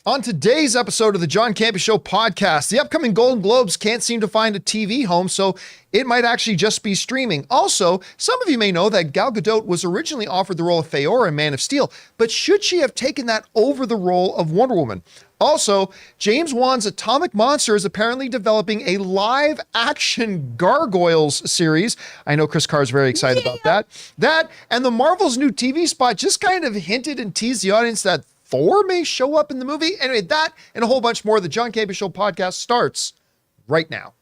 On today's episode of the John Campea Show podcast, the upcoming Golden Globes can't seem to find a TV home, so it might actually just be streaming. Also, some of you may know that Gal Gadot was originally offered the role of Faora in Man of Steel, but should she have taken that over the role of Wonder Woman? Also, James Wan's Atomic Monster is apparently developing a live-action Gargoyles series. I know Chris Carr is very excited about that. That, and the Marvel's new TV spot just kind of hinted and teased the audience that Thor may show up in the movie. Anyway, that and a whole bunch more. The John Campea Show podcast starts right now.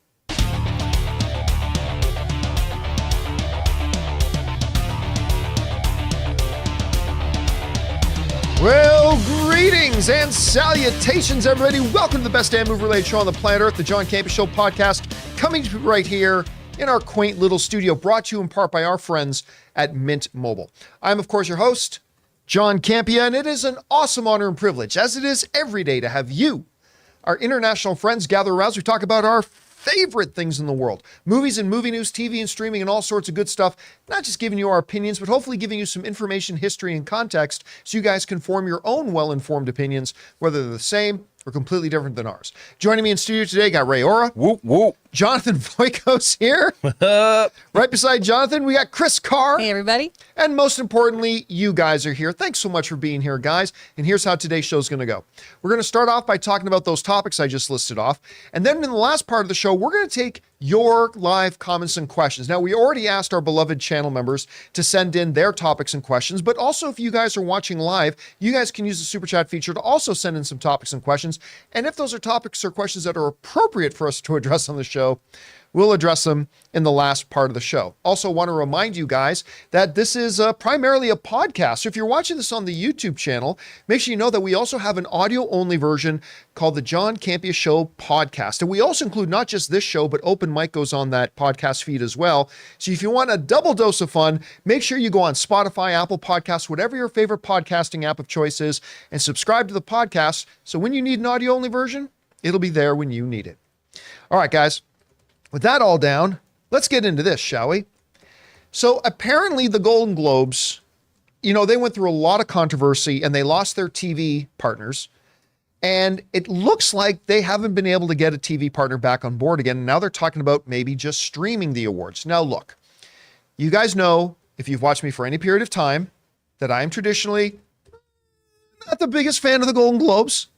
Well, greetings and salutations, everybody. Welcome to the best damn movie-related show on the planet Earth, the John Campea Show podcast, coming to you right here in our quaint little studio, brought to you in part by our friends at Mint Mobile. I'm, of course, your host, John Campea, and it is an awesome honor and privilege, as it is every day, to have you, our international friends, gather around as we talk about our favorite things in the world. Movies and movie news, TV and streaming, and all sorts of good stuff. Not just giving you our opinions, but hopefully giving you some information, history, and context so you guys can form your own well-informed opinions, whether they're the same or completely different than ours. Joining me in studio today, got Ray Ora. Whoop, whoop. Jonathan Voikos here. Right beside Jonathan, we got Chris Carr. Hey, everybody. And most importantly, you guys are here. Thanks so much for being here, guys. And here's how today's show is going to go. We're going to start off by talking about those topics I just listed off. And then in the last part of the show, we're going to take your live comments and questions. Now, we already asked our beloved channel members to send in their topics and questions, but also if you guys are watching live, you guys can use the super chat feature to also send in some topics and questions. And if those are topics or questions that are appropriate for us to address on the show, we'll address them in the last part of the show. Also want to remind you guys that this is primarily a podcast. So if you're watching this on the YouTube channel, make sure you know that we also have an audio-only version called the John Campea Show podcast. And we also include not just this show, but Open Mic goes on that podcast feed as well. So if you want a double dose of fun, make sure you go on Spotify, Apple Podcasts, whatever your favorite podcasting app of choice is, and subscribe to the podcast. So when you need an audio-only version, it'll be there when you need it. All right, guys. With that all down, let's get into this, shall we? So apparently the Golden Globes, they went through a lot of controversy and they lost their TV partners. And it looks like they haven't been able to get a TV partner back on board again. And now they're talking about maybe just streaming the awards. Now, look, you guys know, if you've watched me for any period of time, that I am traditionally not the biggest fan of the Golden Globes.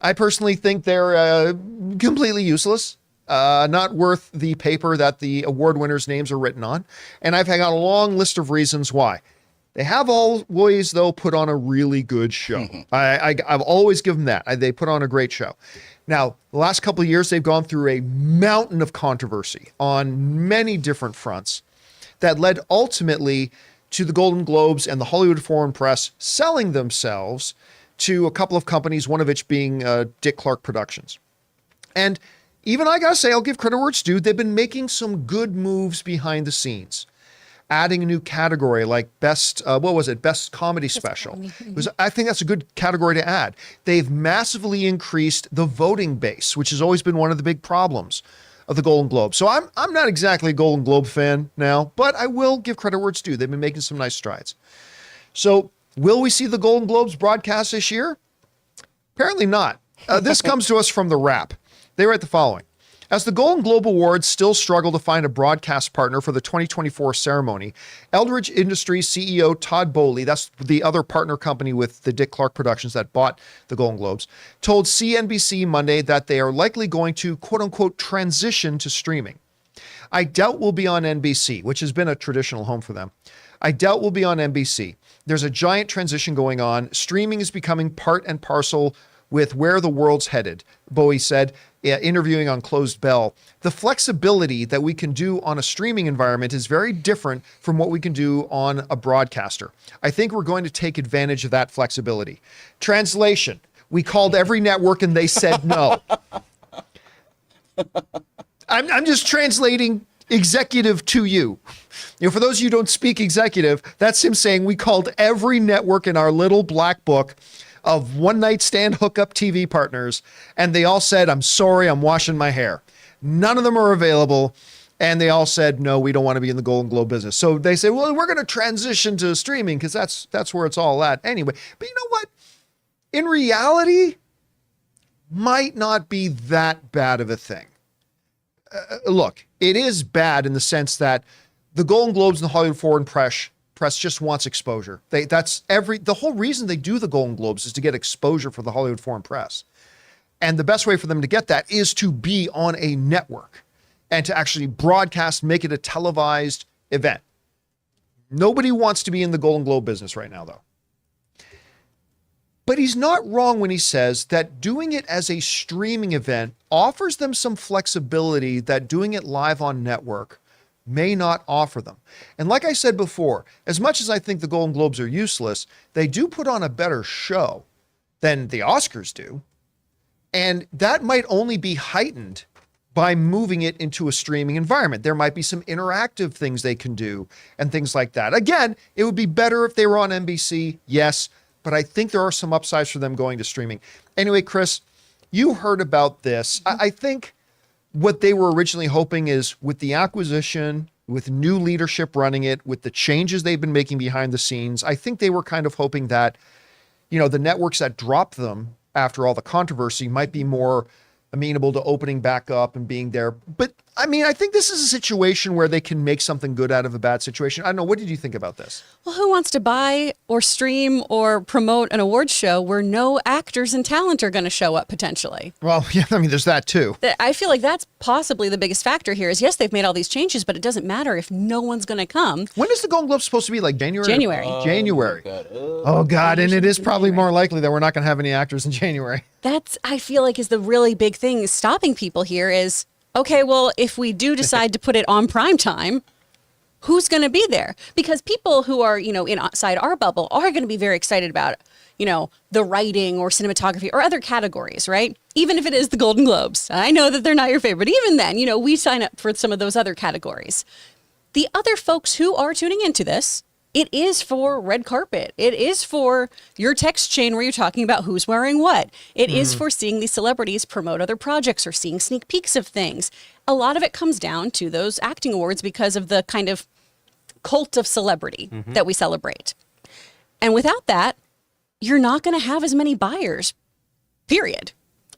I personally think they're completely useless. Not worth the paper that the award winners' names are written on. And I've got a long list of reasons why. They have always, though, put on a really good show. I've always given them that. They put on a great show. Now, the last couple of years, they've gone through a mountain of controversy on many different fronts that led ultimately to the Golden Globes and the Hollywood Foreign Press selling themselves to a couple of companies, one of which being Dick Clark Productions. And even I gotta say, I'll give credit where it's due. They've been making some good moves behind the scenes, adding a new category like best comedy special. I think that's a good category to add. They've massively increased the voting base, which has always been one of the big problems of the Golden Globe. So I'm not exactly a Golden Globe fan now, but I will give credit where it's due. They've been making some nice strides. So will we see the Golden Globes broadcast this year? Apparently not. This comes to us from The Wrap. They write the following. As the Golden Globe Awards still struggle to find a broadcast partner for the 2024 ceremony, Eldridge Industries CEO Todd Boehly, that's the other partner company with the Dick Clark Productions that bought the Golden Globes, told CNBC Monday that they are likely going to, quote unquote, transition to streaming. I doubt we'll be on NBC, which has been a traditional home for them. I doubt we'll be on NBC. There's a giant transition going on. Streaming is becoming part and parcel with where the world's headed, Bowie said, interviewing on Closed Bell. The flexibility that we can do on a streaming environment is very different from what we can do on a broadcaster. I think we're going to take advantage of that flexibility. Translation, we called every network and they said no. I'm just translating executive to you. For those of you who don't speak executive, that's him saying we called every network in our little black book of one-night stand hookup TV partners, and they all said, I'm sorry, I'm washing my hair. None of them are available, and they all said, no, we don't want to be in the Golden Globe business. So they say, well, we're going to transition to streaming because that's where it's all at anyway. But you know what? In reality, might not be that bad of a thing. Look, it is bad in the sense that the Golden Globes and the Hollywood Foreign Press just wants exposure. The whole reason they do the Golden Globes is to get exposure for the Hollywood Foreign Press. And the best way for them to get that is to be on a network and to actually broadcast, make it a televised event. Nobody wants to be in the Golden Globe business right now, though. But he's not wrong when he says that doing it as a streaming event offers them some flexibility that doing it live on network may not offer them. And like I said before, as much as I think the Golden Globes are useless, they do put on a better show than the Oscars do. And that might only be heightened by moving it into a streaming environment. There might be some interactive things they can do and things like that. Again, it would be better if they were on NBC, yes, but I think there are some upsides for them going to streaming. Anyway, Chris, you heard about this. I think what they were originally hoping is with the acquisition, with new leadership running it, with the changes they've been making behind the scenes, I think they were kind of hoping that, the networks that dropped them after all the controversy might be more amenable to opening back up and being there. But I mean, I think this is a situation where they can make something good out of a bad situation. I don't know. What did you think about this? Well, who wants to buy or stream or promote an awards show where no actors and talent are going to show up potentially? Well, yeah, I mean, there's that too. I feel like that's possibly the biggest factor here is, yes, they've made all these changes, but it doesn't matter if no one's going to come. When is the Golden Globe supposed to be? Like January? January. January. Oh, God. And it is probably more likely that we're not going to have any actors in January. That's, I feel like, is the really big thing stopping people here is, okay, well, if we do decide to put it on prime time, who's going to be there? Because people who are, inside our bubble are going to be very excited about, the writing or cinematography or other categories, right? Even if it is the Golden Globes. I know that they're not your favorite. Even then, we sign up for some of those other categories. The other folks who are tuning into this, it is for red carpet. It is for your text chain where you're talking about who's wearing what. It is for seeing these celebrities promote other projects or seeing sneak peeks of things. A lot of it comes down to those acting awards because of the kind of cult of celebrity that we celebrate. And without that, you're not going to have as many buyers, period.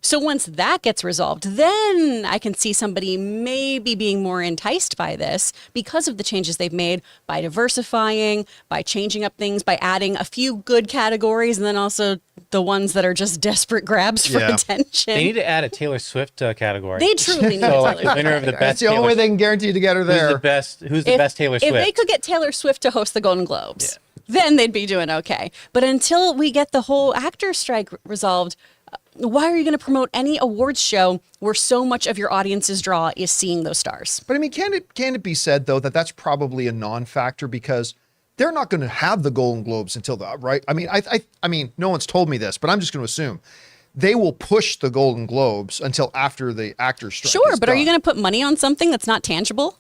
So once that gets resolved, then I can see somebody maybe being more enticed by this because of the changes they've made by diversifying, by changing up things, by adding a few good categories, and then also the ones that are just desperate grabs for attention. They need to add a Taylor Swift category. They truly need so, like the winner of the best. That's the only way they can guarantee to get her there. Who's the best Taylor Swift? If they could get Taylor Swift to host the Golden Globes, then they'd be doing okay. But until we get the whole actor strike resolved, why are you going to promote any awards show where so much of your audience's draw is seeing those stars? But I mean, can it be said, though, that that's probably a non-factor because they're not going to have the Golden Globes until right? I mean, no one's told me this, but I'm just going to assume they will push the Golden Globes until after the actors strike. Sure, but are you going to put money on something that's not tangible?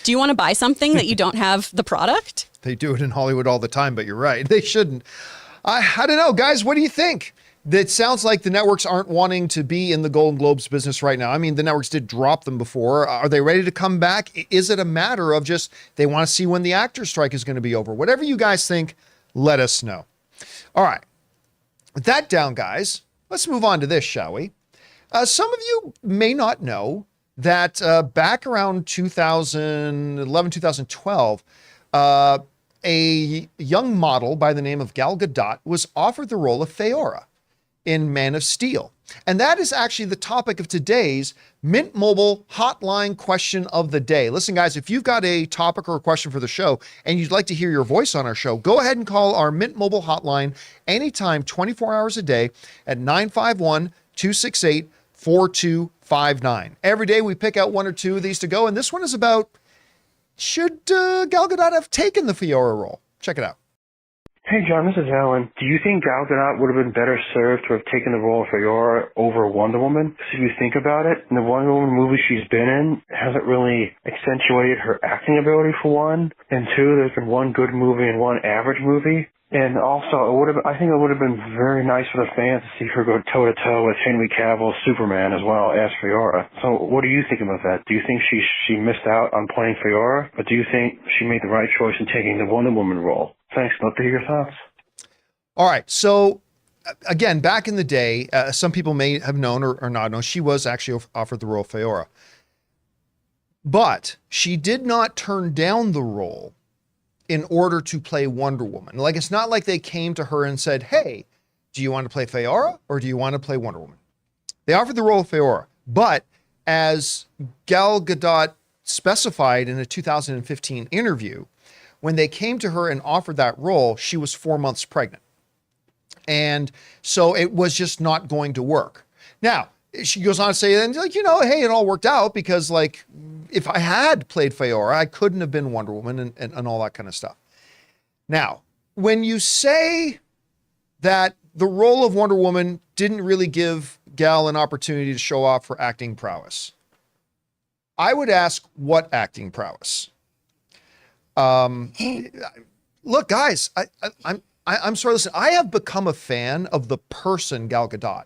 Do you want to buy something that you don't have the product? They do it in Hollywood all the time, but you're right. They shouldn't. I don't know, guys. What do you think? That sounds like the networks aren't wanting to be in the Golden Globes business right now. I mean, the networks did drop them before. Are they ready to come back? Is it a matter of just they want to see when the actors strike is going to be over? Whatever you guys think, let us know. All right. With that down, guys, let's move on to this, shall we? Some of you may not know that back around 2011, 2012, a young model by the name of Gal Gadot was offered the role of Faora in Man of Steel. And that is actually the topic of today's Mint Mobile hotline question of the day. Listen, guys, if you've got a topic or a question for the show and you'd like to hear your voice on our show, go ahead and call our Mint Mobile hotline anytime, 24 hours a day at 951-268-4259. Every day we pick out one or two of these to go, and this one is about, should Gal Gadot have taken the Faora role? Check it out. Hey, John, this is Alan. Do you think Gal Gadot would have been better served to have taken the role of Faora over Wonder Woman? Because if you think about it, in the Wonder Woman movie she's been in hasn't really accentuated her acting ability, for one. And two, there's been one good movie and one average movie. And also, I think it would have been very nice for the fans to see her go toe-to-toe with Henry Cavill's Superman as well as Faora. So what do you think about that? Do you think she missed out on playing Faora? Or do you think she made the right choice in taking the Wonder Woman role? Thanks. Love to hear your thoughts. All right. So again, back in the day, some people may have known or not known, she was actually offered the role of Faora. But she did not turn down the role in order to play Wonder Woman. Like, it's not like they came to her and said, hey, do you want to play Faora or do you want to play Wonder Woman? They offered the role of Faora, but as Gal Gadot specified in a 2015 interview, when they came to her and offered that role, she was 4 months pregnant. And so it was just not going to work. Now, she goes on to say, and like, hey, it all worked out because like, if I had played Faora, I couldn't have been Wonder Woman and all that kind of stuff. Now, when you say that the role of Wonder Woman didn't really give Gal an opportunity to show off her acting prowess, I would ask, what acting prowess? Look, guys, I'm sorry, listen, I have become a fan of the person Gal Gadot.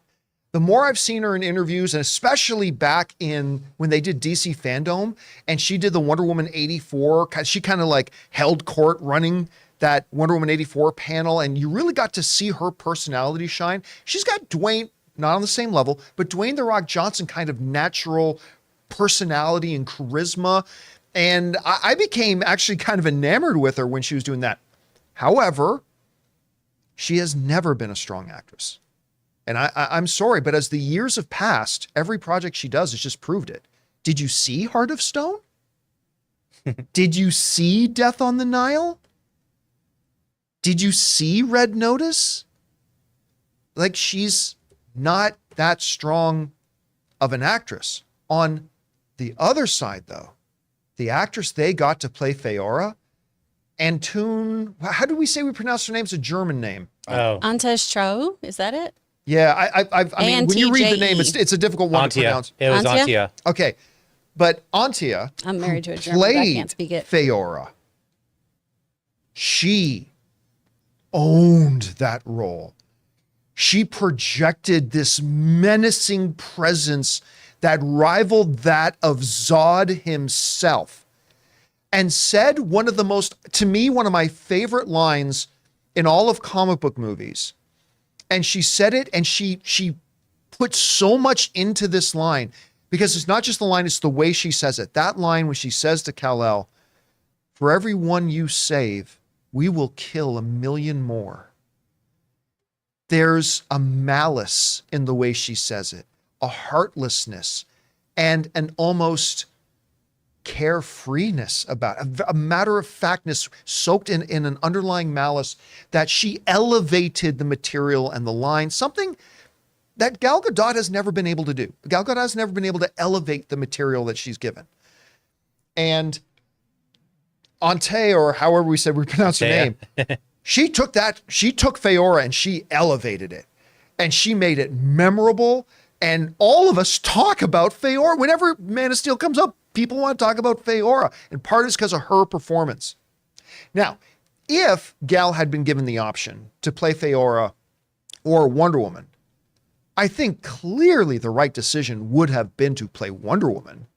The more I've seen her in interviews, and especially back in when they did DC Fandom, and she did the Wonder Woman 84, she kind of like held court running that Wonder Woman 84 panel, and you really got to see her personality shine. She's got Dwayne, not on the same level, but Dwayne "The Rock" Johnson kind of natural personality and charisma. And I became actually kind of enamored with her when she was doing that. However, she has never been a strong actress. And I'm sorry, but as the years have passed, every project she does has just proved it. Did you see Heart of Stone? Did you see Death on the Nile? Did you see Red Notice? Like, she's not that strong of an actress. On the other side, though, the actress they got to play Faora, Antun, how do we say we pronounce her name? It's a German name. Oh. Antes Cho, is that it? Yeah, I mean, when you read the name, ANTJE. it's a difficult one to Antia. pronounce. It was Antia? Antia. Okay, but Antia, I'm married to a who German, but I played can't speak it. Faora, she owned that role. She projected this menacing presence that rivaled that of Zod himself, and said one of the most, to me, one of my favorite lines in all of comic book movies. And she said it, and she put so much into this line, because it's not just the line, it's the way she says it. That line when she says to Kal-El, "For every one you save, we will kill 1,000,000 more." There's a malice in the way she says it, a heartlessness, and an almost carefreeness about it, a matter-of-factness soaked in an underlying malice, that she elevated the material and the line, something that Gal Gadot has never been able to do. Gal Gadot has never been able to elevate the material that she's given. And Ante, or however we said we pronounce her name, she took Faora and she elevated it, and she made it memorable. And all of us talk about Faora. Whenever Man of Steel comes up, people want to talk about Faora, and part is because of her performance. Now, if Gal had been given the option to play Faora or Wonder Woman, I think clearly the right decision would have been to play Wonder Woman.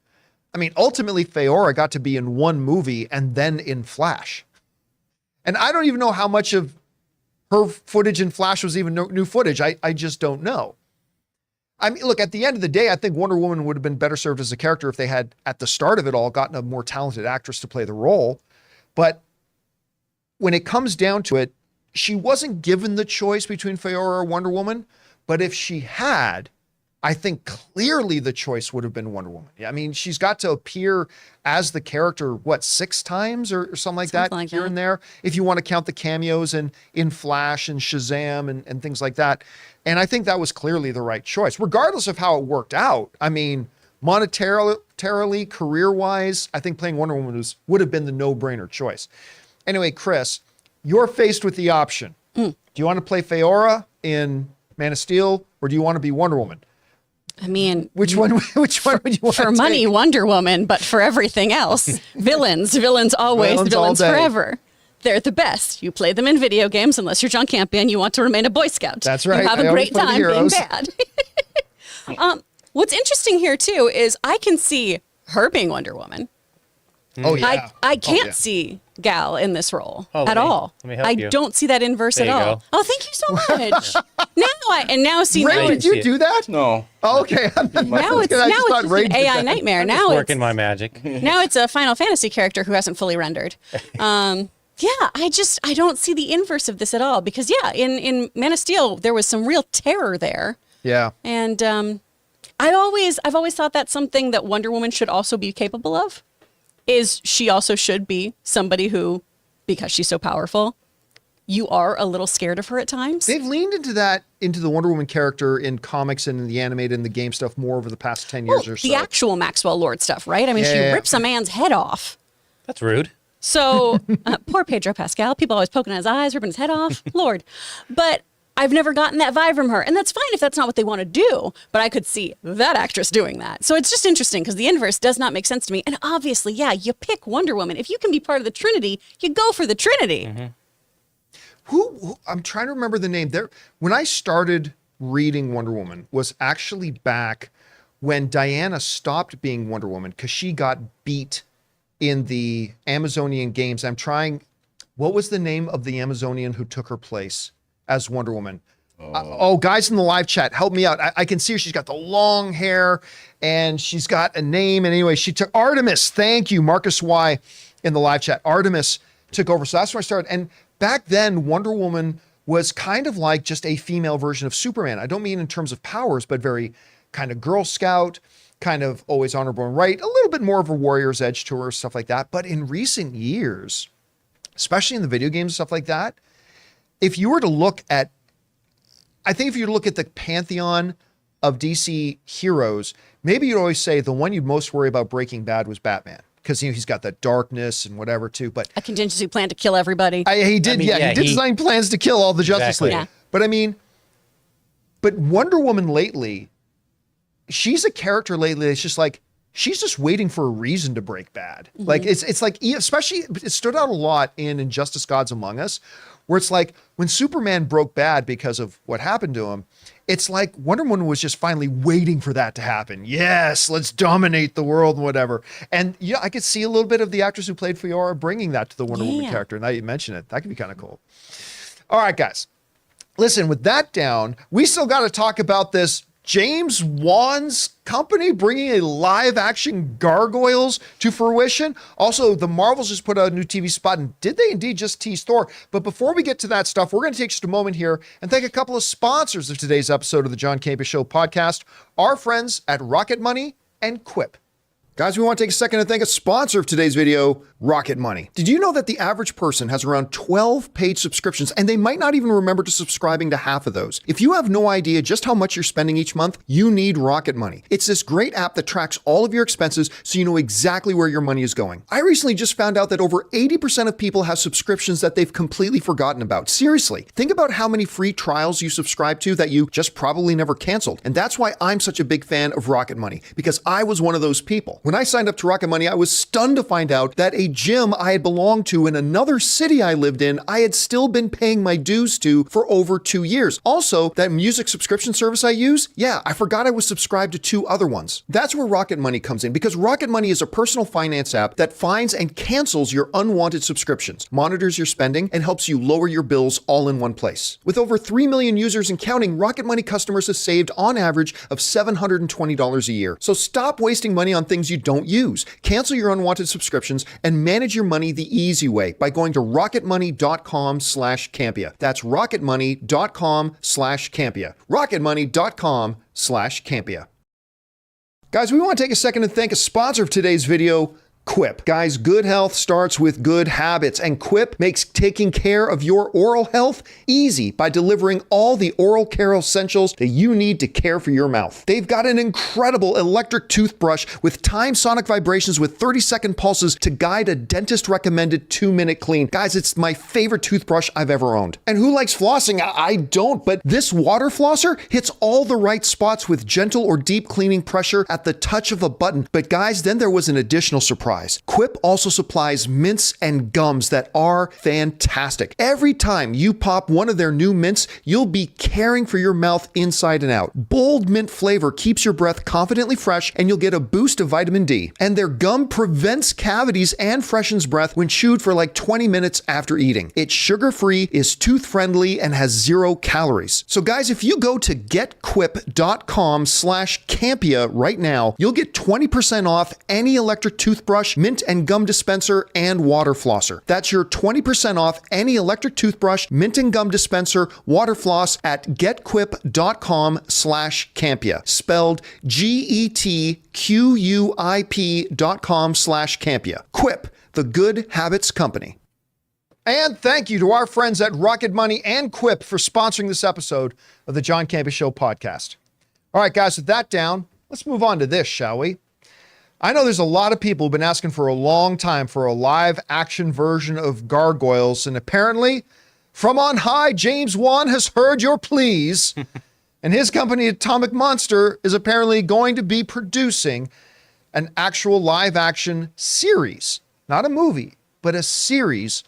I mean, ultimately, Faora got to be in one movie and then in Flash. And I don't even know how much of her footage in Flash was even new footage. I just don't know. I mean, look, at the end of the day, I think Wonder Woman would have been better served as a character if they had, at the start of it all, gotten a more talented actress to play the role. But when it comes down to it, she wasn't given the choice between Faora or Wonder Woman. But if she had, I think clearly the choice would have been Wonder Woman. I mean, she's got to appear as the character, 6 times or something like that, like here that. and there, if you want to count the cameos in Flash and Shazam and things like that. And I think that was clearly the right choice, regardless of how it worked out. I mean, monetarily, career-wise, I think playing Wonder Woman would have been the no-brainer choice. Anyway, Chris, you're faced with the option. Do you want to play Faora in Man of Steel, or do you want to be Wonder Woman? I mean, Which one would you want for to money, take? Wonder Woman, but for everything else, villains always, Villains all villains day. forever. They're the best. You play them in video games unless you're John Campea and you want to remain a Boy Scout. That's right. You have I a always great play the time being heroes. bad. What's interesting here too is I can see her being Wonder Woman. Oh, yeah. I can't yeah. see Gal in this role Oh, at all. let me help I you. don't see that inverse There at you all. go. Oh, thank you so much. And now see, Ray, now did it's, you do that? No. Oh, okay. now it's just Ray an did AI that. nightmare. I'm Now just it's working my magic. now it's a Final Fantasy character who hasn't fully rendered. Yeah, I don't see the inverse of this at all because in Man of Steel there was some real terror there. Yeah. And I've always thought that's something that Wonder Woman should also be capable of. Is she also should be somebody who, because she's so powerful, you are a little scared of her at times. They've leaned into the Wonder Woman character in comics and in the animated and the game stuff more over the past 10 years or so. The actual Maxwell Lord stuff, right? I mean, she rips a man's head off. That's rude. So poor Pedro Pascal. People always poking at his eyes, ripping his head off. Lord. But I've never gotten that vibe from her. And that's fine if that's not what they want to do. But I could see that actress doing that. So it's just interesting because the inverse does not make sense to me. And obviously, you pick Wonder Woman. If you can be part of the Trinity, you go for the Trinity. Mm-hmm. Who I'm trying to remember the name. When I started reading Wonder Woman was actually back when Diana stopped being Wonder Woman because she got beat in the Amazonian games. What was the name of the Amazonian who took her place as Wonder Woman? Guys in the live chat, help me out. I can see her. She's got the long hair and she's got a name. And anyway, she took Artemis. Thank you, Marcus Y in the live chat. Artemis took over. So that's where I started. And back then, Wonder Woman was kind of like just a female version of Superman. I don't mean in terms of powers, but very kind of Girl Scout, kind of always honorable and right, a little bit more of a warrior's edge to her, stuff like that. But in recent years, especially in the video games, stuff like that, if you were to look at the pantheon of DC heroes, maybe you'd always say the one you'd most worry about Breaking Bad was Batman. Because he's got that darkness and whatever too. But A contingency plan to kill everybody. he did design plans to kill all the Justice Exactly. League. Yeah. But Wonder Woman lately, she's a character lately that's just like, she's just waiting for a reason to break bad. Mm-hmm. Like it's like, especially it stood out a lot in Injustice Gods Among Us, where it's like when Superman broke bad because of what happened to him, it's like Wonder Woman was just finally waiting for that to happen. Yes, let's dominate the world and whatever. And I could see a little bit of the actress who played Faora bringing that to the Wonder Woman character. Now you mention it, that could be kind of cool. All right, guys. Listen, with that down, we still got to talk about this James Wan's company bringing a live action Gargoyles to fruition. Also, the Marvels just put out a new TV spot, and did they indeed just tease Thor? But before we get to that stuff, we're going to take just a moment here and thank a couple of sponsors of today's episode of the John Campea Show podcast, our friends at Rocket Money and Quip. Guys, we want to take a second to thank a sponsor of today's video, Rocket Money. Did you know that the average person has around 12 paid subscriptions and they might not even remember to subscribing to half of those? If you have no idea just how much you're spending each month, you need Rocket Money. It's this great app that tracks all of your expenses so you know exactly where your money is going. I recently just found out that over 80% of people have subscriptions that they've completely forgotten about. Seriously, think about how many free trials you subscribe to that you just probably never canceled. And that's why I'm such a big fan of Rocket Money, because I was one of those people. When I signed up to Rocket Money, I was stunned to find out that a gym I had belonged to in another city I lived in, I had still been paying my dues to for over 2 years. Also, that music subscription service I use, I forgot I was subscribed to 2 other ones. That's where Rocket Money comes in, because Rocket Money is a personal finance app that finds and cancels your unwanted subscriptions, monitors your spending, and helps you lower your bills all in one place. With over 3 million users and counting, Rocket Money customers have saved on average of $720 a year. So stop wasting money on things you don't use. Cancel your unwanted subscriptions and manage your money the easy way by going to rocketmoney.com/Campea. That's rocketmoney.com/Campea. rocketmoney.com/Campea. Guys, we want to take a second to thank a sponsor of today's video, Quip. Guys, good health starts with good habits, and Quip makes taking care of your oral health easy by delivering all the oral care essentials that you need to care for your mouth. They've got an incredible electric toothbrush with timed sonic vibrations with 30-second pulses to guide a dentist-recommended 2-minute clean. Guys, it's my favorite toothbrush I've ever owned. And who likes flossing? I don't, but this water flosser hits all the right spots with gentle or deep cleaning pressure at the touch of a button. But guys, then there was an additional surprise. fries. Quip also supplies mints and gums that are fantastic. Every time you pop one of their new mints, you'll be caring for your mouth inside and out. Bold mint flavor keeps your breath confidently fresh, and you'll get a boost of vitamin D. And their gum prevents cavities and freshens breath when chewed for like 20 minutes after eating. It's sugar-free, is tooth-friendly, and has 0 calories. So guys, if you go to getquip.com/Campea right now, you'll get 20% off any electric toothbrush, mint and gum dispenser, and water flosser. That's your 20% off any electric toothbrush, mint and gum dispenser, water floss at getquip.com/Campea, spelled GETQUIP.com/Campea. Quip, the good habits company. And thank you to our friends at Rocket Money and Quip for sponsoring this episode of the John Campea Show podcast. All right, guys, with that down, let's move on to this, shall we? I know there's a lot of people who've been asking for a long time for a live action version of Gargoyles, and apparently, from on high, James Wan has heard your pleas, and his company, Atomic Monster, is apparently going to be producing an actual live action series, not a movie, but a series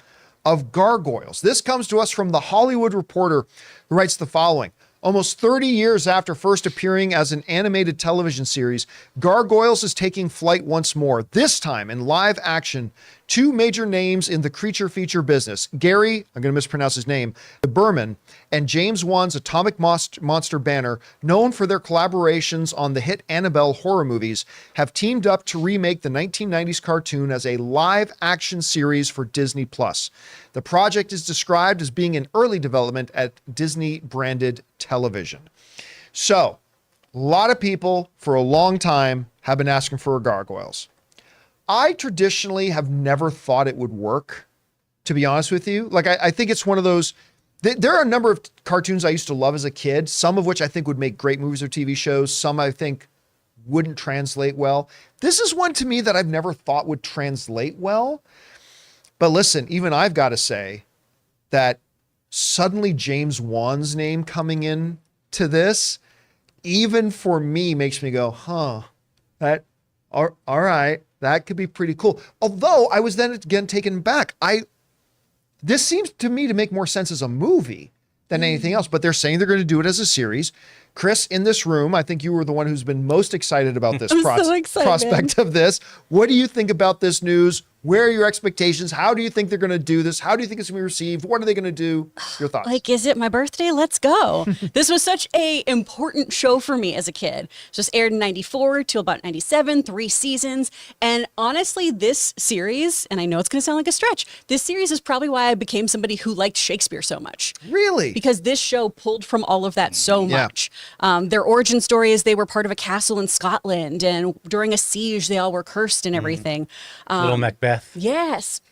of Gargoyles. This comes to us from The Hollywood Reporter, who writes the following. Almost 30 years after first appearing as an animated television series, Gargoyles is taking flight once more, this time in live action. 2 major names in the creature feature business, Gary, I'm going to mispronounce his name, Berman, and James Wan's Atomic Monster banner, known for their collaborations on the hit Annabelle horror movies, have teamed up to remake the 1990s cartoon as a live action series for Disney+. The project is described as being in early development at Disney branded television. So, a lot of people for a long time have been asking for a Gargoyles. I traditionally have never thought it would work, to be honest with you. Like, I think it's one of those, there are a number of cartoons I used to love as a kid, some of which I think would make great movies or TV shows, some I think wouldn't translate well. This is one to me that I've never thought would translate well. But listen, even I've got to say that suddenly James Wan's name coming in to this, even for me, makes me go, all right. That could be pretty cool. Although I was then again taken back. This seems to me to make more sense as a movie than anything else, but they're saying they're going to do it as a series. Chris, in this room, I think you were the one who's been most excited about this prospect of this. What do you think about this news? Where are your expectations? How do you think they're going to do this? How do you think it's going to be received? What are they going to do? Your thoughts? Like, is it my birthday? Let's go. This was such a important show for me as a kid. It just aired in 94 till about 97, 3 seasons. And honestly, this series, and I know it's going to sound like a stretch, this series is probably why I became somebody who liked Shakespeare so much. Really? Because this show pulled from all of that so much. Their origin story is they were part of a castle in Scotland, and during a siege, they all were cursed and everything. Little Macbeth. Yes.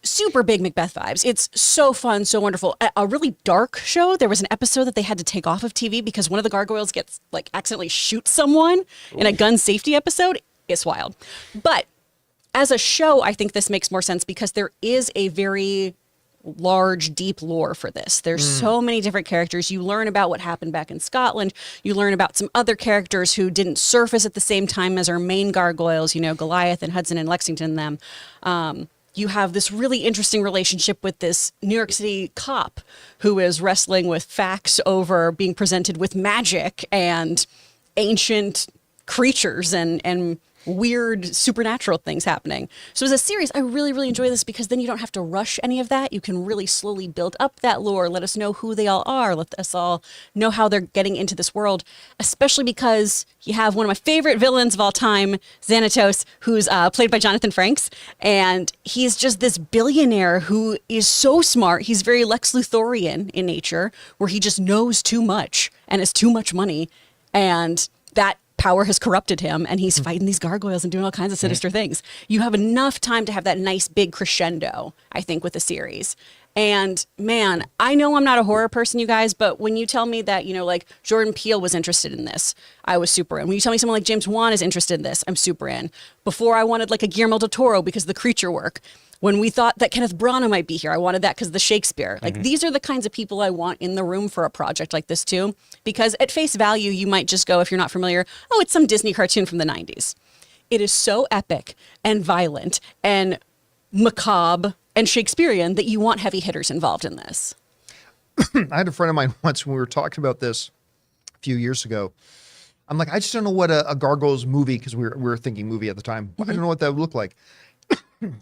Super big Macbeth vibes. It's so fun, so wonderful. A really dark show. There was an episode that they had to take off of TV because one of the gargoyles gets like accidentally shoots someone in a gun safety episode. It's wild. But as a show, I think this makes more sense because there is a very large, deep lore for this. There's so many different characters. You learn about what happened back in Scotland. You learn about some other characters who didn't surface at the same time as our main gargoyles, you know, Goliath and Hudson and Lexington and them. You have this really interesting relationship with this New York City cop who is wrestling with facts over being presented with magic and ancient creatures and weird supernatural things happening. So as a series, I really, really enjoy this because then you don't have to rush any of that. You can really slowly build up that lore, let us know who they all are, let us all know how they're getting into this world, especially because you have one of my favorite villains of all time, Xanatos, who's played by Jonathan Frakes, and he's just this billionaire who is so smart. He's very Lex Luthorian in nature, where he just knows too much and has too much money, and that power has corrupted him, and he's fighting these gargoyles and doing all kinds of sinister things. You have enough time to have that nice big crescendo, I think, with the series. And man, I know I'm not a horror person, you guys, but when you tell me that, you know, like Jordan Peele was interested in this, I was super in. When you tell me someone like James Wan is interested in this, I'm super in. Before I wanted like a Guillermo del Toro because of the creature work. When we thought that Kenneth Branagh might be here, I wanted that because of the Shakespeare. Like, these are the kinds of people I want in the room for a project like this too. Because at face value, you might just go, if you're not familiar, oh, it's some Disney cartoon from the 90s. it is so epic and violent and macabre and Shakespearean that you want heavy hitters involved in this. I had a friend of mine once when we were talking about this a few years ago. I'm like, I just don't know what a Gargoyles movie, because we were thinking movie at the time. I don't know what that would look like.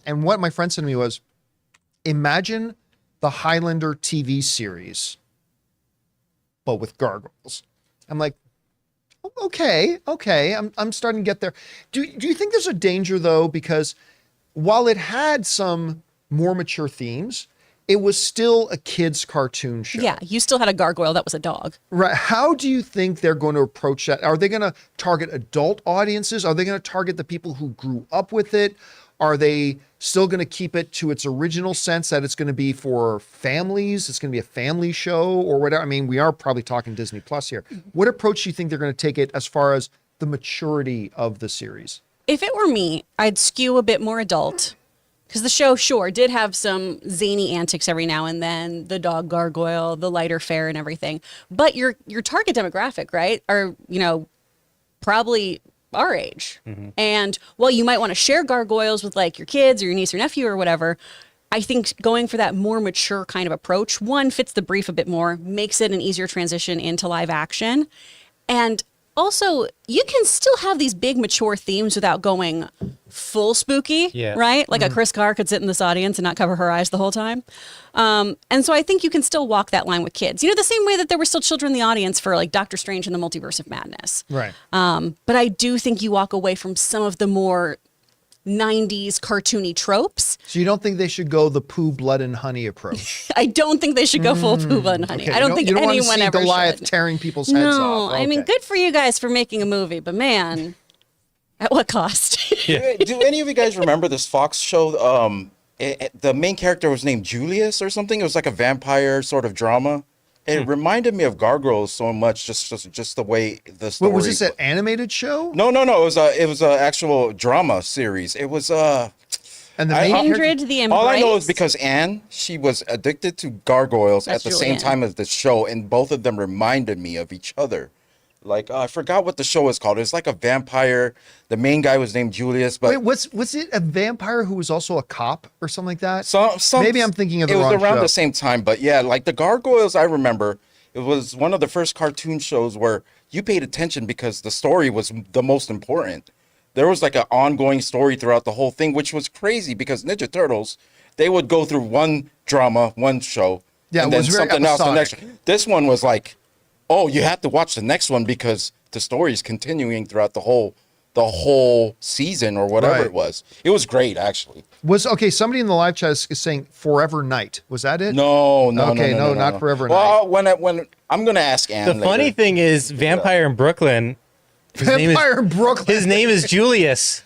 And what my friend said to me was, imagine the Highlander TV series, but with gargoyles. I'm like, okay. I'm starting to get there. Do you think there's a danger though? Because while it had some more mature themes, it was still a kid's cartoon show. Yeah, you still had a gargoyle that was a dog. Right. How do you think they're going to approach that? Are they going to target adult audiences? Are they going to target the people who grew up with it? Are they still going to keep it to its original sense that it's going to be for families? It's going to be a family show or whatever. I mean, we are probably talking Disney Plus here. What approach do you think they're going to take it as far as the maturity of the series? If it were me, I'd skew a bit more adult. Because the show, sure, did have some zany antics every now and then, the dog gargoyle, the lighter fare and everything. But your target demographic, right, are, probably our age. And while you might want to share gargoyles with like your kids or your niece or nephew or whatever, I think going for that more mature kind of approach, one, fits the brief a bit more, makes it an easier transition into live action. And also, you can still have these big mature themes without going full spooky, right? Like a Chris Carr could sit in this audience and not cover her eyes the whole time. And so I think you can still walk that line with kids. The same way that there were still children in the audience for like Doctor Strange and the Multiverse of Madness. Right. But I do think you walk away from some of the more 90s cartoony tropes. So you don't think they should go the poo, blood, and honey approach? I don't think they should go full poo, blood, and honey. Okay. I don't think you don't anyone want to see ever Goliath should. tearing people's heads No, off. I mean, Okay. good for you guys for making a movie, but man, at what cost? Do any of you guys remember this Fox show? The main character was named Julius or something. It was like a vampire sort of drama. It reminded me of Gargoyles so much, just the way the story. What was this, an animated show? No. It was a actual drama series. It was And the main Kindred the Embrace. all I know is because Anne, she was addicted to gargoyles That's at the same Julianne. time as the show, and both of them reminded me of each other. Like I forgot what the show was called. It's like a vampire. The main guy was named Julius, but Wait, was it a vampire who was also a cop or something like that? some Maybe I'm thinking of the it was wrong around show. the same time, but yeah, like the Gargoyles, I remember it was one of the first cartoon shows where you paid attention because the story was the most important. There was like an ongoing story throughout the whole thing, which was crazy because Ninja Turtles, they would go through one drama, one show, Yeah, and it then was very something else the next. episodic. This one was like, oh, you have to watch the next one because the story is continuing throughout the whole season or whatever Right. it was. It was great, actually. Somebody in the live chat is saying Forever Night. Was that it? No, Okay, no, not Forever Well, when I'm gonna ask Anne. The later. funny thing is, Vampire in Brooklyn. Vampire in Brooklyn. His name is Julius.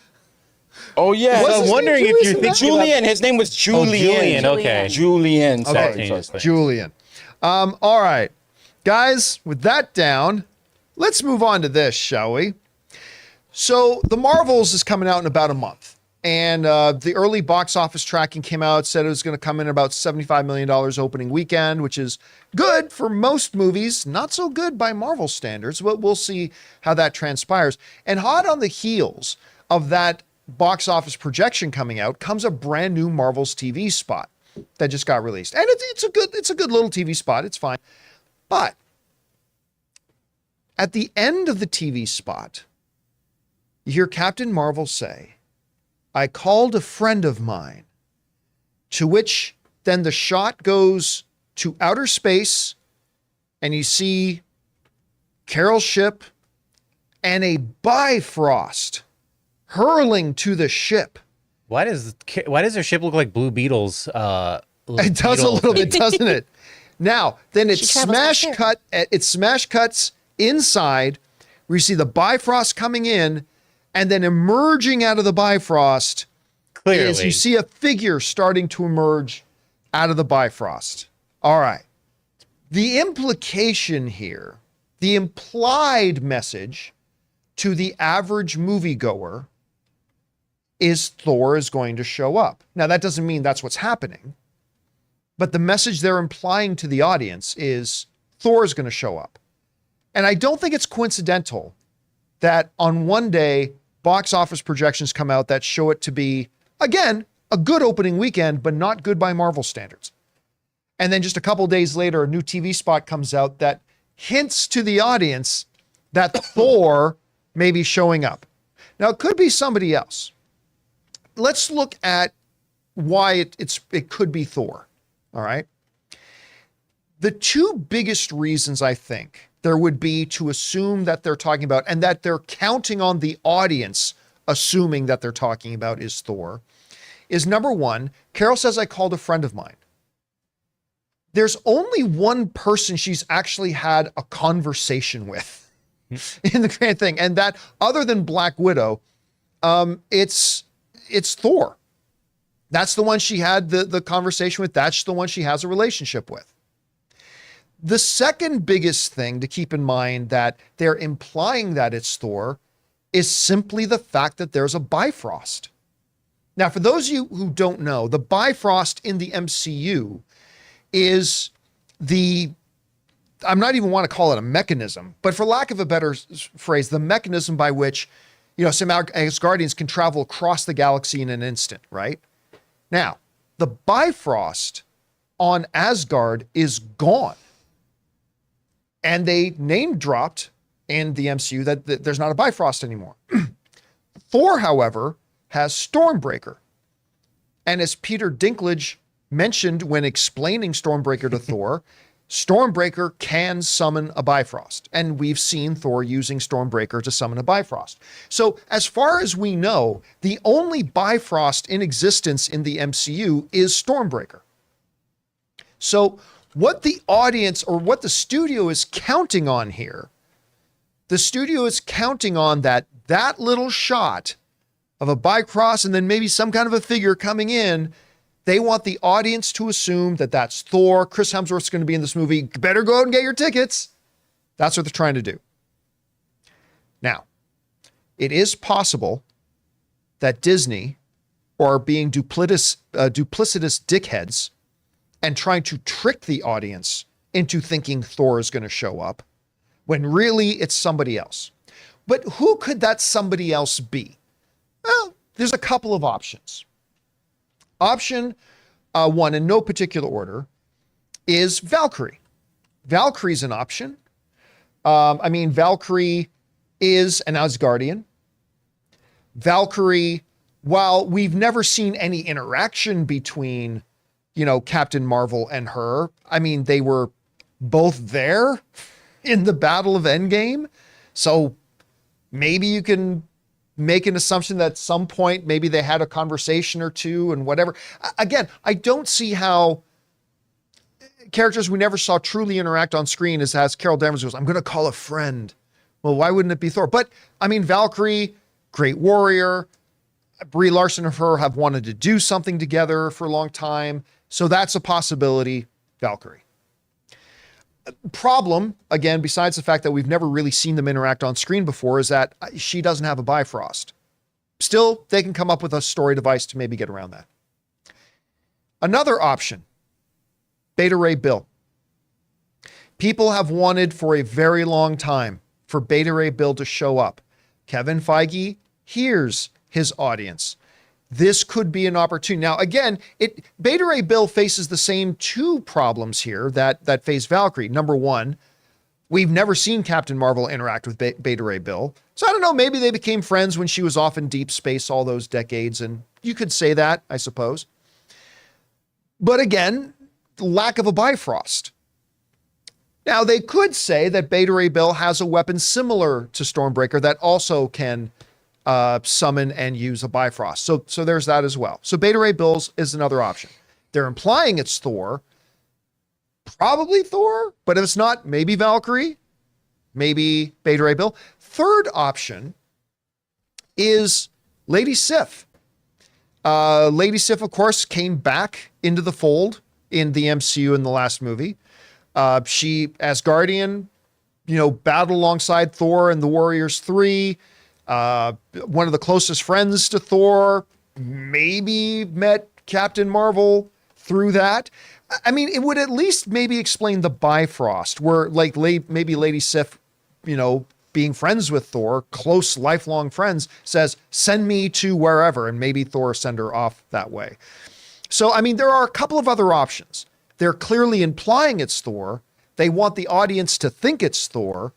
Oh yeah, What's I'm his wondering name? if Julius you're in thinking that? Julian. His name was Julian. Julian. Okay. Julian. Okay, Sorry. change sorry. things. Julian. All right, guys, with that down, let's move on to this, shall we? So the Marvels is coming out in about a month. And the early box office tracking came out, said it was going to come in about $75 million opening weekend, which is good for most movies, not so good by Marvel standards, but we'll see how that transpires. And hot on the heels of that box office projection coming out comes a brand new Marvel's TV spot that just got released. And it's a good little TV spot. It's fine. But at the end of the TV spot, you hear Captain Marvel say, "I called a friend of mine," to which then the shot goes to outer space and you see Carol's ship and a Bifrost hurling to the ship. Why does their ship look like Blue Beetles? It does a little bit, doesn't it? Now, then it She travels smash cuts inside where you see the Bifrost coming in, and then emerging out of the Bifrost Clearly, is you see a figure starting to emerge out of the Bifrost. All right. The implication here, the implied message to the average moviegoer is Thor is going to show up. Now, that doesn't mean that's what's happening, but the message they're implying to the audience is Thor is going to show up. And I don't think it's coincidental that on one day, box office projections come out that show it to be, again, a good opening weekend, but not good by Marvel standards. And then just a couple days later, a new TV spot comes out that hints to the audience that Thor may be showing up. Now, it could be somebody else. Let's look at why it could be Thor. All right. The two biggest reasons I think there would be to assume that they're talking about, and that they're counting on the audience assuming that they're talking about, is Thor, is number one, Carol says, I called a friend of mine. There's only one person she's actually had a conversation with in the grand thing. And that, other than Black Widow, it's Thor. That's the one she had the conversation with. That's the one she has a relationship with. The second biggest thing to keep in mind that they're implying that it's Thor is simply the fact that there's a Bifrost. Now, for those of you who don't know, the Bifrost in the MCU is I'm not even want to call it a mechanism, but for lack of a better phrase, the mechanism by which, some Asgardians can travel across the galaxy in an instant, right? Now, the Bifrost on Asgard is gone. And they name dropped in the MCU that there's not a Bifrost anymore. Thor, however, has Stormbreaker. And as Peter Dinklage mentioned when explaining Stormbreaker to Thor, Stormbreaker can summon a Bifrost. And we've seen Thor using Stormbreaker to summon a Bifrost. So as far as we know, the only Bifrost in existence in the MCU is Stormbreaker. So what the audience, or what the studio is counting on here, the studio is counting on that little shot of a Bifrost and then maybe some kind of a figure coming in. They want the audience to assume that that's Thor. Chris Hemsworth's going to be in this movie. Better go out and get your tickets. That's what they're trying to do. Now, it is possible that Disney are being duplicitous dickheads and trying to trick the audience into thinking Thor is going to show up when really it's somebody else. But who could that somebody else be? Well, there's a couple of options. Option one, in no particular order, is Valkyrie. Valkyrie's an option. Valkyrie is an Asgardian. Valkyrie, while we've never seen any interaction between, Captain Marvel and her, they were both there in the Battle of Endgame. So maybe you can make an assumption that at some point, maybe they had a conversation or two and whatever. Again, I don't see how characters we never saw truly interact on screen as Carol Danvers goes, I'm going to call a friend. Well, why wouldn't it be Thor? But Valkyrie, great warrior. Brie Larson and her have wanted to do something together for a long time. So that's a possibility, Valkyrie. Problem, again, besides the fact that we've never really seen them interact on screen before, is that she doesn't have a Bifrost. Still, they can come up with a story device to maybe get around that. Another option, Beta Ray Bill. People have wanted for a very long time for Beta Ray Bill to show up. Kevin Feige hears his audience. This could be an opportunity. Now, again, Beta Ray Bill faces the same two problems here that face Valkyrie. Number one, we've never seen Captain Marvel interact with Beta Ray Bill. So I don't know, maybe they became friends when she was off in deep space all those decades, and you could say that, I suppose. But again, lack of a Bifrost. Now, they could say that Beta Ray Bill has a weapon similar to Stormbreaker that also can summon and use a Bifrost. So there's that as well. So Beta Ray Bill is another option. They're implying it's Thor. Probably Thor, but if it's not, maybe Valkyrie, maybe Beta Ray Bill. Third option is Lady Sif. Lady Sif, of course, came back into the fold in the MCU in the last movie. She, Asgardian, battled alongside Thor in the Warriors 3. One of the closest friends to Thor, maybe met Captain Marvel through that. It would at least maybe explain the Bifrost, where maybe Lady Sif, being friends with Thor, close, lifelong friends, says, send me to wherever, and maybe Thor send her off that way. So, I mean, there are a couple of other options. They're clearly implying it's Thor. They want the audience to think it's Thor.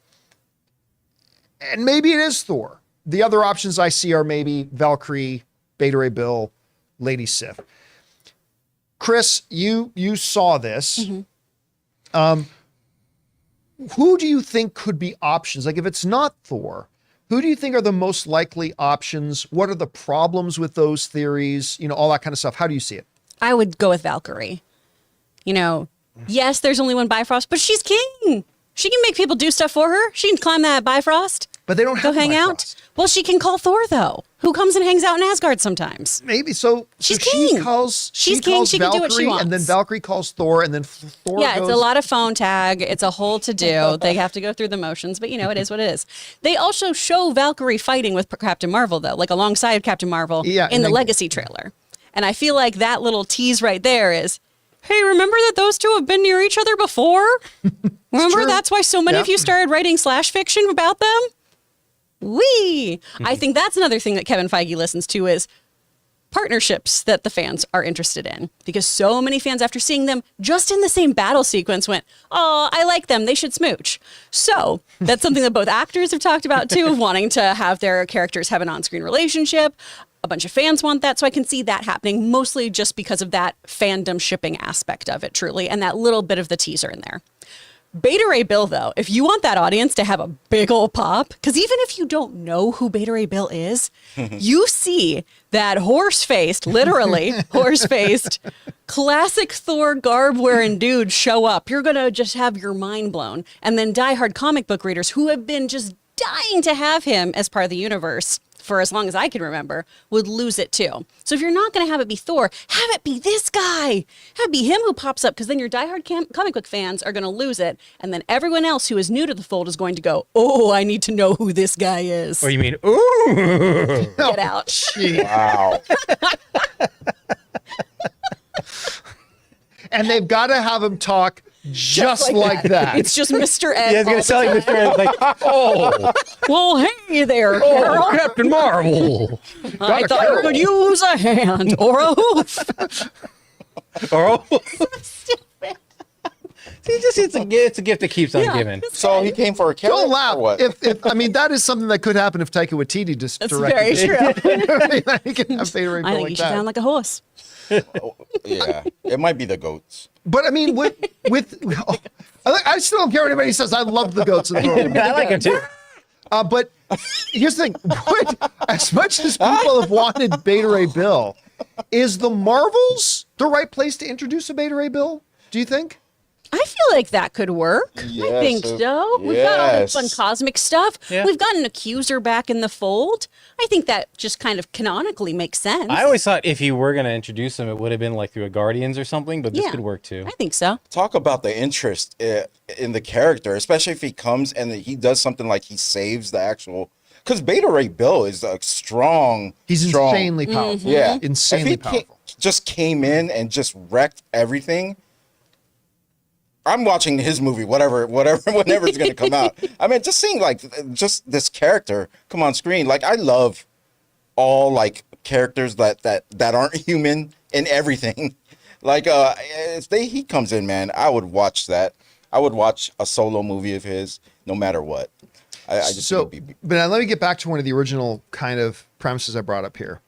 And maybe it is Thor. The other options I see are maybe Valkyrie, Beta Ray Bill, Lady Sif. Chris, you saw this. Who do you think could be options? Like if it's not Thor, who do you think are the most likely options? What are the problems with those theories? You know, all that kind of stuff. How do you see it? I would go with Valkyrie. You know, yes, there's only one Bifrost, but she's king. She can make people do stuff for her. She can climb that Bifrost. But they don't have Go hang out. Bifrost. Well, she can call Thor, though, who comes and hangs out in Asgard sometimes. Maybe so. She's so she king. calls. She's king. Calls She can do Valkyrie, what she wants. and then Valkyrie calls Thor, and then Thor. Yeah, goes, it's a lot of phone tag. It's a whole to do. They have to go through the motions, but you know, it is what it is. They also show Valkyrie fighting with Captain Marvel, though, like alongside Captain Marvel in the Legacy trailer. And I feel like that little tease right there is, hey, remember that those two have been near each other before? Remember true. that's why so many of you started writing slash fiction about them? Wee! I think that's another thing that Kevin Feige listens to is partnerships that the fans are interested in. Because so many fans, after seeing them just in the same battle sequence, went, oh, I like them. They should smooch. So that's something that both actors have talked about, too, of wanting to have their characters have an on-screen relationship. A bunch of fans want that. So I can see that happening, mostly just because of that fandom shipping aspect of it, truly, and that little bit of the teaser in there. Beta Ray Bill, though, if you want that audience to have a big ol' pop, because even if you don't know who Beta Ray Bill is, you see that horse-faced, literally horse-faced, classic Thor garb-wearing dude show up. You're going to just have your mind blown. And then diehard comic book readers who have been just dying to have him as part of the universe for as long as I can remember, would lose it too. So if you're not going to have it be Thor, have it be this guy. Have it be him who pops up, because then your diehard comic book fans are going to lose it. And then everyone else who is new to the fold is going to go, oh, I need to know who this guy is. Or you mean, ooh. Get out. Wow. And they've got to have him talk just like that. It's just Mr. Ed. Yeah, I was gonna tell you, Mr. Ed, like, oh, Well, hey there, Carol. Captain Marvel. I thought you could use a hand or a hoof. Oh, see, it's a gift that keeps on giving. So he came for a carrot. Don't laugh. Or what? If I mean, that is something that could happen if Taika Waititi just That's directed very it. true. He can have Beta Ray I Bill think like you should that. sound like a horse. Yeah, it might be the goats. But I mean, I still don't care what anybody says. I love the goats in the world. I like him too. But here's the thing: as much as people have wanted Beta Ray Bill, is the Marvels the right place to introduce a Beta Ray Bill? Do you think? I feel like that could work. I Yes, think so. We've got all this fun yes. cosmic stuff. Yeah. We've got an accuser back in the fold. I think that just kind of canonically makes sense. I always thought if you were gonna introduce him, it would have been like through a Guardians or something, but this Yeah. could work too. I think so. Talk about the interest in the character, especially if he comes and he does something like he saves the actual. Because Beta Ray Bill is a strong. He's strong, insanely powerful. Yeah, Insanely if he powerful. just came in and just wrecked everything. I'm watching his movie, whenever it's going to come out. I mean, just seeing like just this character come on screen. Like I love all like characters that aren't human in everything. Like if he comes in, man, I would watch that. I would watch a solo movie of his, no matter what. I just So, think it'd be- but now let me get back to one of the original kind of premises I brought up here.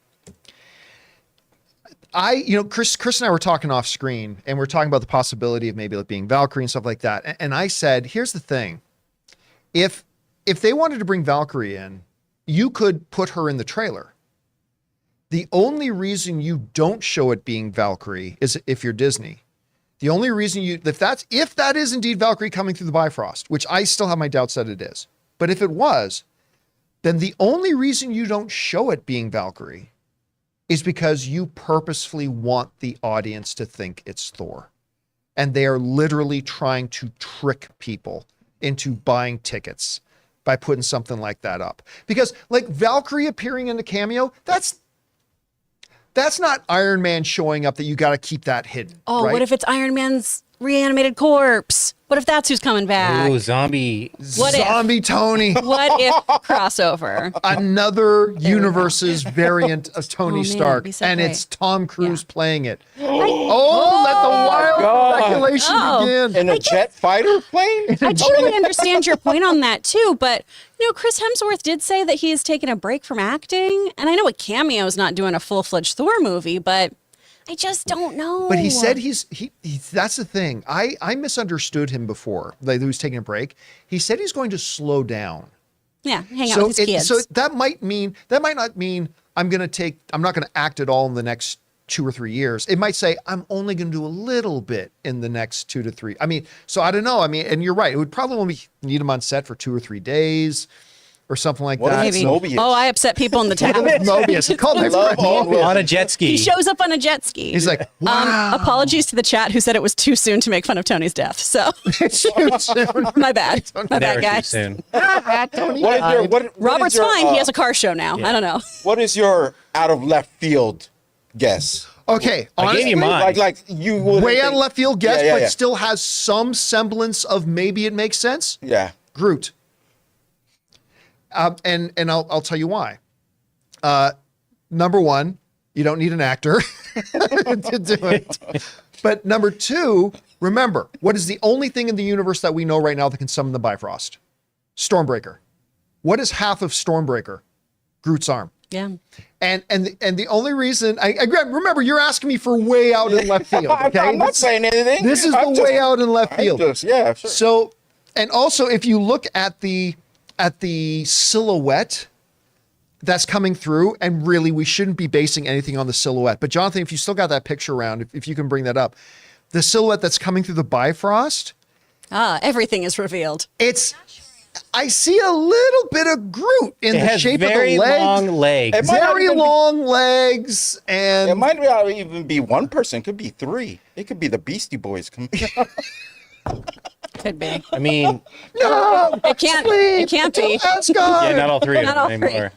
Chris and I were talking off screen, and we're talking about the possibility of maybe like being Valkyrie and stuff like that. And I said, here's the thing: if they wanted to bring Valkyrie in, you could put her in the trailer. The only reason you don't show it being Valkyrie is if you're Disney. The only reason if that is indeed Valkyrie coming through the Bifrost, which I still have my doubts that it is, but if it was, then the only reason you don't show it being Valkyrie is because you purposefully want the audience to think it's Thor. And they are literally trying to trick people into buying tickets by putting something like that up. Because like Valkyrie appearing in a cameo, that's not Iron Man showing up that you got to keep that hidden. Oh, right? what if it's Iron Man's reanimated corpse? What if that's who's coming back? Ooh, zombie. What if? Zombie Tony. What if crossover? Another universe's variant of Tony man, Stark, it'd be so and great. it's Tom Cruise Yeah. playing it. Oh, let the wild God. speculation Oh. begin. In a jet fighter plane? I truly understand your point on that too, but Chris Hemsworth did say that he has taken a break from acting, and I know a cameo is not doing a full-fledged Thor movie, but I just don't know. But he said he's that's the thing. I misunderstood him before. Like he was taking a break. He said he's going to slow down. yeah, hang out with his kids. So that might not mean I'm not going to act at all in the next 2 or 3 years. It might say I'm only going to do a little bit in the next 2 to 3. I mean, so I don't know. I mean, and you're right. It would probably only need him on set for 2 or 3 days or something like What that. if it's Maybe. Mobius? Oh, I upset people in the chat. Mobius. He called my friend Mobius. On a jet ski. He shows up on a jet ski. He's like, wow. Apologies to the chat who said it was too soon to make fun of Tony's death. So my bad. My Never bad, too guys. soon. What is Robert's your, fine. He has a car show now. I don't know. What is your out of left field guess? Okay, I honestly, gave you mine. Like you would way out of left field guess, Yeah, yeah, but yeah. still has some semblance of maybe it makes sense. Yeah. Groot. And I'll tell you why. Number one, you don't need an actor to do it. But number two, remember, what is the only thing in the universe that we know right now that can summon the Bifrost? Stormbreaker. What is half of Stormbreaker? Groot's arm. Yeah. And the only reason remember, you're asking me for way out in left field. Okay, I'm not saying anything. This is I'm the way out in left field. Yeah, sure. So, and also if you look at the silhouette that's coming through, and really we shouldn't be basing anything on the silhouette. But Jonathan, if you still got that picture around, if you can bring that up, the silhouette that's coming through the Bifrost, Everything is revealed. I see a little bit of Groot in It the has shape very of the legs. long legs. It might not Very even be- long legs, and It might not even be one person. It could be 3. It could be the Beastie Boys. Could be. I mean, no, It can't. please, It can't be. Asgard. yeah, not all three of Not them all three. anymore.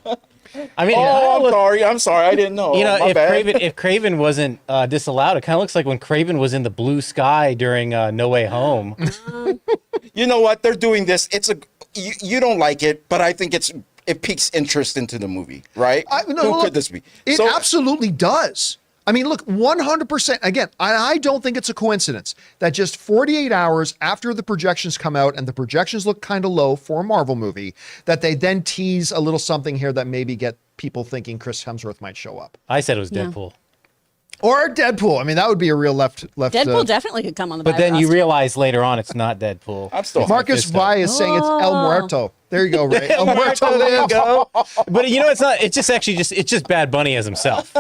I mean, I'm sorry. I didn't know. you know, My bad. if Craven wasn't disallowed, it kind of looks like when Craven was in the blue sky during No Way Home. You know what? They're doing this. You don't like it, but I think it piques interest into the movie, right? Who could this be? It absolutely does. I mean, look, 100%. Again, I don't think it's a coincidence that just 48 hours after the projections come out and the projections look kind of low for a Marvel movie, that they then tease a little something here that maybe get people thinking Chris Hemsworth might show up. I said it was Deadpool. Or Deadpool. I mean, that would be a real left. Deadpool definitely could come on the But then you Bifrost. realize later on it's not Deadpool. I'm still Marcus Vi is saying it's El Muerto. There you go, Ray. El Muerto There you lives. go. But you know, it's not. It's just actually it's just Bad Bunny as himself.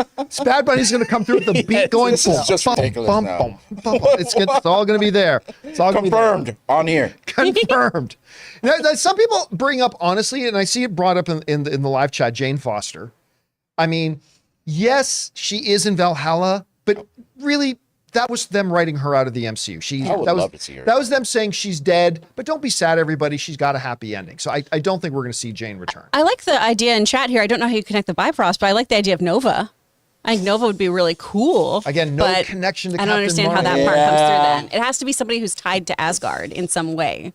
Bad Bunny's going to come through with the beat going. this is just ridiculous now. It's all going to be there. It's all gonna be there. confirmed on here. Confirmed. Now, some people bring up, honestly, and I see it brought up in the live chat, Jane Foster. I mean, yes, she is in Valhalla, but really, that was them writing her out of the MCU. I would love to see her. That was them saying she's dead, but don't be sad, everybody. She's got a happy ending. So I don't think we're going to see Jane return. I like the idea in chat here. I don't know how you connect the Bifrost, but I like the idea of Nova. I think Nova would be really cool. Again, no but connection to I don't Captain understand how Marvel. that part comes Yeah. through then. It has to be somebody who's tied to Asgard in some way.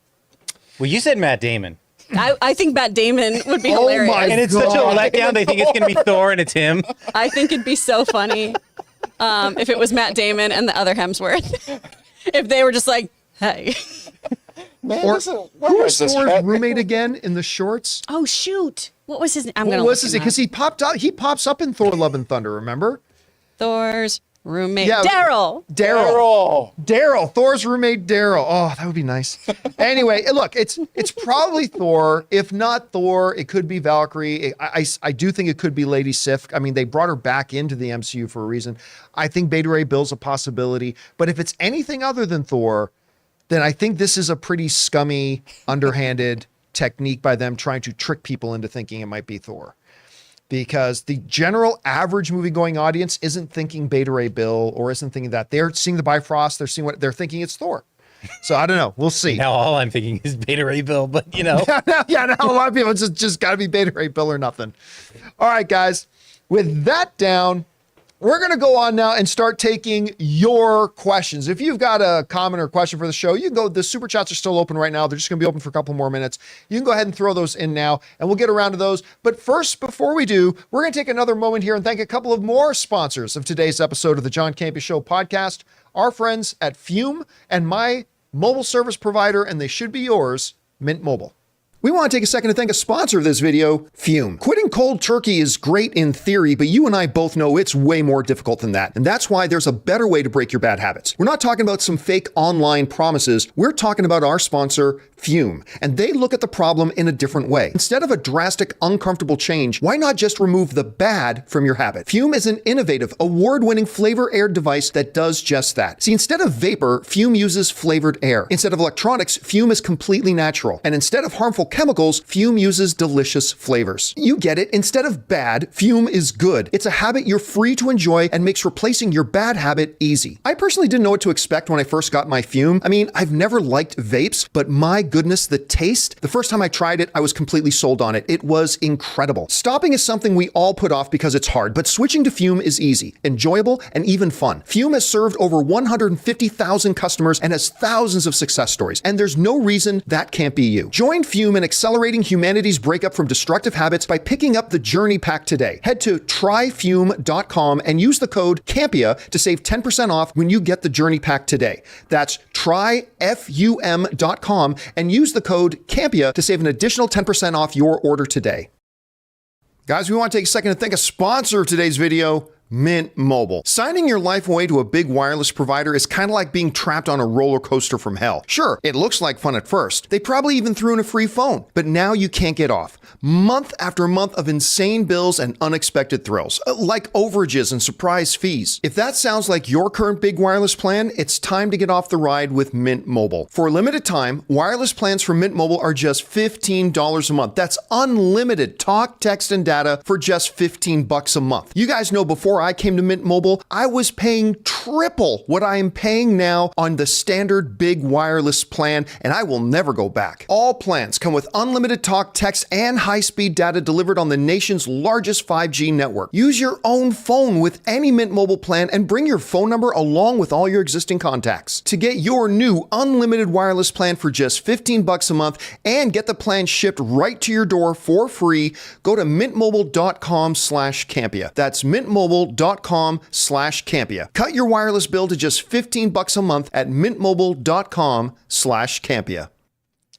Well, you said Matt Damon, I think Matt Damon would be Oh hilarious. my and it's such a God. letdown. They think it's going to be Thor, and it's him. I think it'd be so funny if it was Matt Damon and the other Hemsworth. If they were just like, hey. Man, Or listen, who what was is this Thor's cat? roommate again in the shorts? Oh, shoot. What was his name? I'm going What to was his name? Because he popped out. He pops up in Thor: Love and Thunder. Remember? Thor's roommate. Yeah. Daryl. Daryl, Thor's roommate, Daryl. Oh, that would be nice. Anyway, look, it's probably Thor. If not Thor, it could be Valkyrie. I do think it could be Lady Sif. I mean, they brought her back into the MCU for a reason. I think Beta Ray Bill's a possibility. But if it's anything other than Thor, then I think this is a pretty scummy, underhanded technique by them trying to trick people into thinking it might be Thor. Because the general average movie-going audience isn't thinking Beta Ray Bill or isn't thinking that. They're seeing the Bifrost. They're seeing they're thinking it's Thor. So I don't know. We'll see. Now all I'm thinking is Beta Ray Bill, but you know. Now a lot of people just got to be Beta Ray Bill or nothing. All right, guys. With that down, We're going to go on now and start taking your questions. If you've got a comment or question for the show, you can go. The super chats are still open right now. They're just going to be open for a couple more minutes. You can go ahead and throw those in now, and we'll get around to those. But first, before we do, we're going to take another moment here and thank a couple of more sponsors of today's episode of the John Campea Show podcast, our friends at Fume and my mobile service provider, and they should be yours, Mint Mobile. We want to take a second to thank a sponsor of this video, Fume. Quitting cold turkey is great in theory, but you and I both know it's way more difficult than that. And that's why there's a better way to break your bad habits. We're not talking about some fake online promises. We're talking about our sponsor, Fume. And they look at the problem in a different way. Instead of a drastic, uncomfortable change, why not just remove the bad from your habit? Fume is an innovative, award-winning flavor-aired device that does just that. See, instead of vapor, Fume uses flavored air. Instead of electronics, Fume is completely natural. And instead of harmful chemicals, Fume uses delicious flavors. You get it. Instead of bad, Fume is good. It's a habit you're free to enjoy and makes replacing your bad habit easy. I personally didn't know what to expect when I first got my Fume. I mean, I've never liked vapes, but my goodness, the taste. The first time I tried it, I was completely sold on it. It was incredible. Stopping is something we all put off because it's hard, but switching to Fume is easy, enjoyable, and even fun. Fume has served over 150,000 customers and has thousands of success stories, and there's no reason that can't be you. Join Fume in accelerating humanity's breakup from destructive habits by picking up the Journey Pack today. Head to tryfume.com and use the code Campea to save 10% off when you get the Journey Pack today. That's tryfum.com and use the code Campea to save an additional 10% off your order today. Guys, we want to take a second to thank a sponsor of today's video, Mint Mobile. Signing your life away to a big wireless provider is kind of like being trapped on a roller coaster from hell. Sure, it looks like fun at first. They probably even threw in a free phone, but now you can't get off. Month after month of insane bills and unexpected thrills, like overages and surprise fees. If that sounds like your current big wireless plan, it's time to get off the ride with Mint Mobile. For a limited time, wireless plans from Mint Mobile are just $15 a month. That's unlimited talk, text, and data for just $15 a month. You guys know before I came to Mint Mobile, I was paying triple what I am paying now on the standard big wireless plan, and I will never go back. All plans come with unlimited talk, text, and high-speed data delivered on the nation's largest 5G network. Use your own phone with any Mint Mobile plan and bring your phone number along with all your existing contacts. To get your new unlimited wireless plan for just $15 a month and get the plan shipped right to your door for free, go to mintmobile.com/Campea. That's mintmobile.com/Campea. Cut your wireless bill to just $15 a month at mintmobile.com/Campea.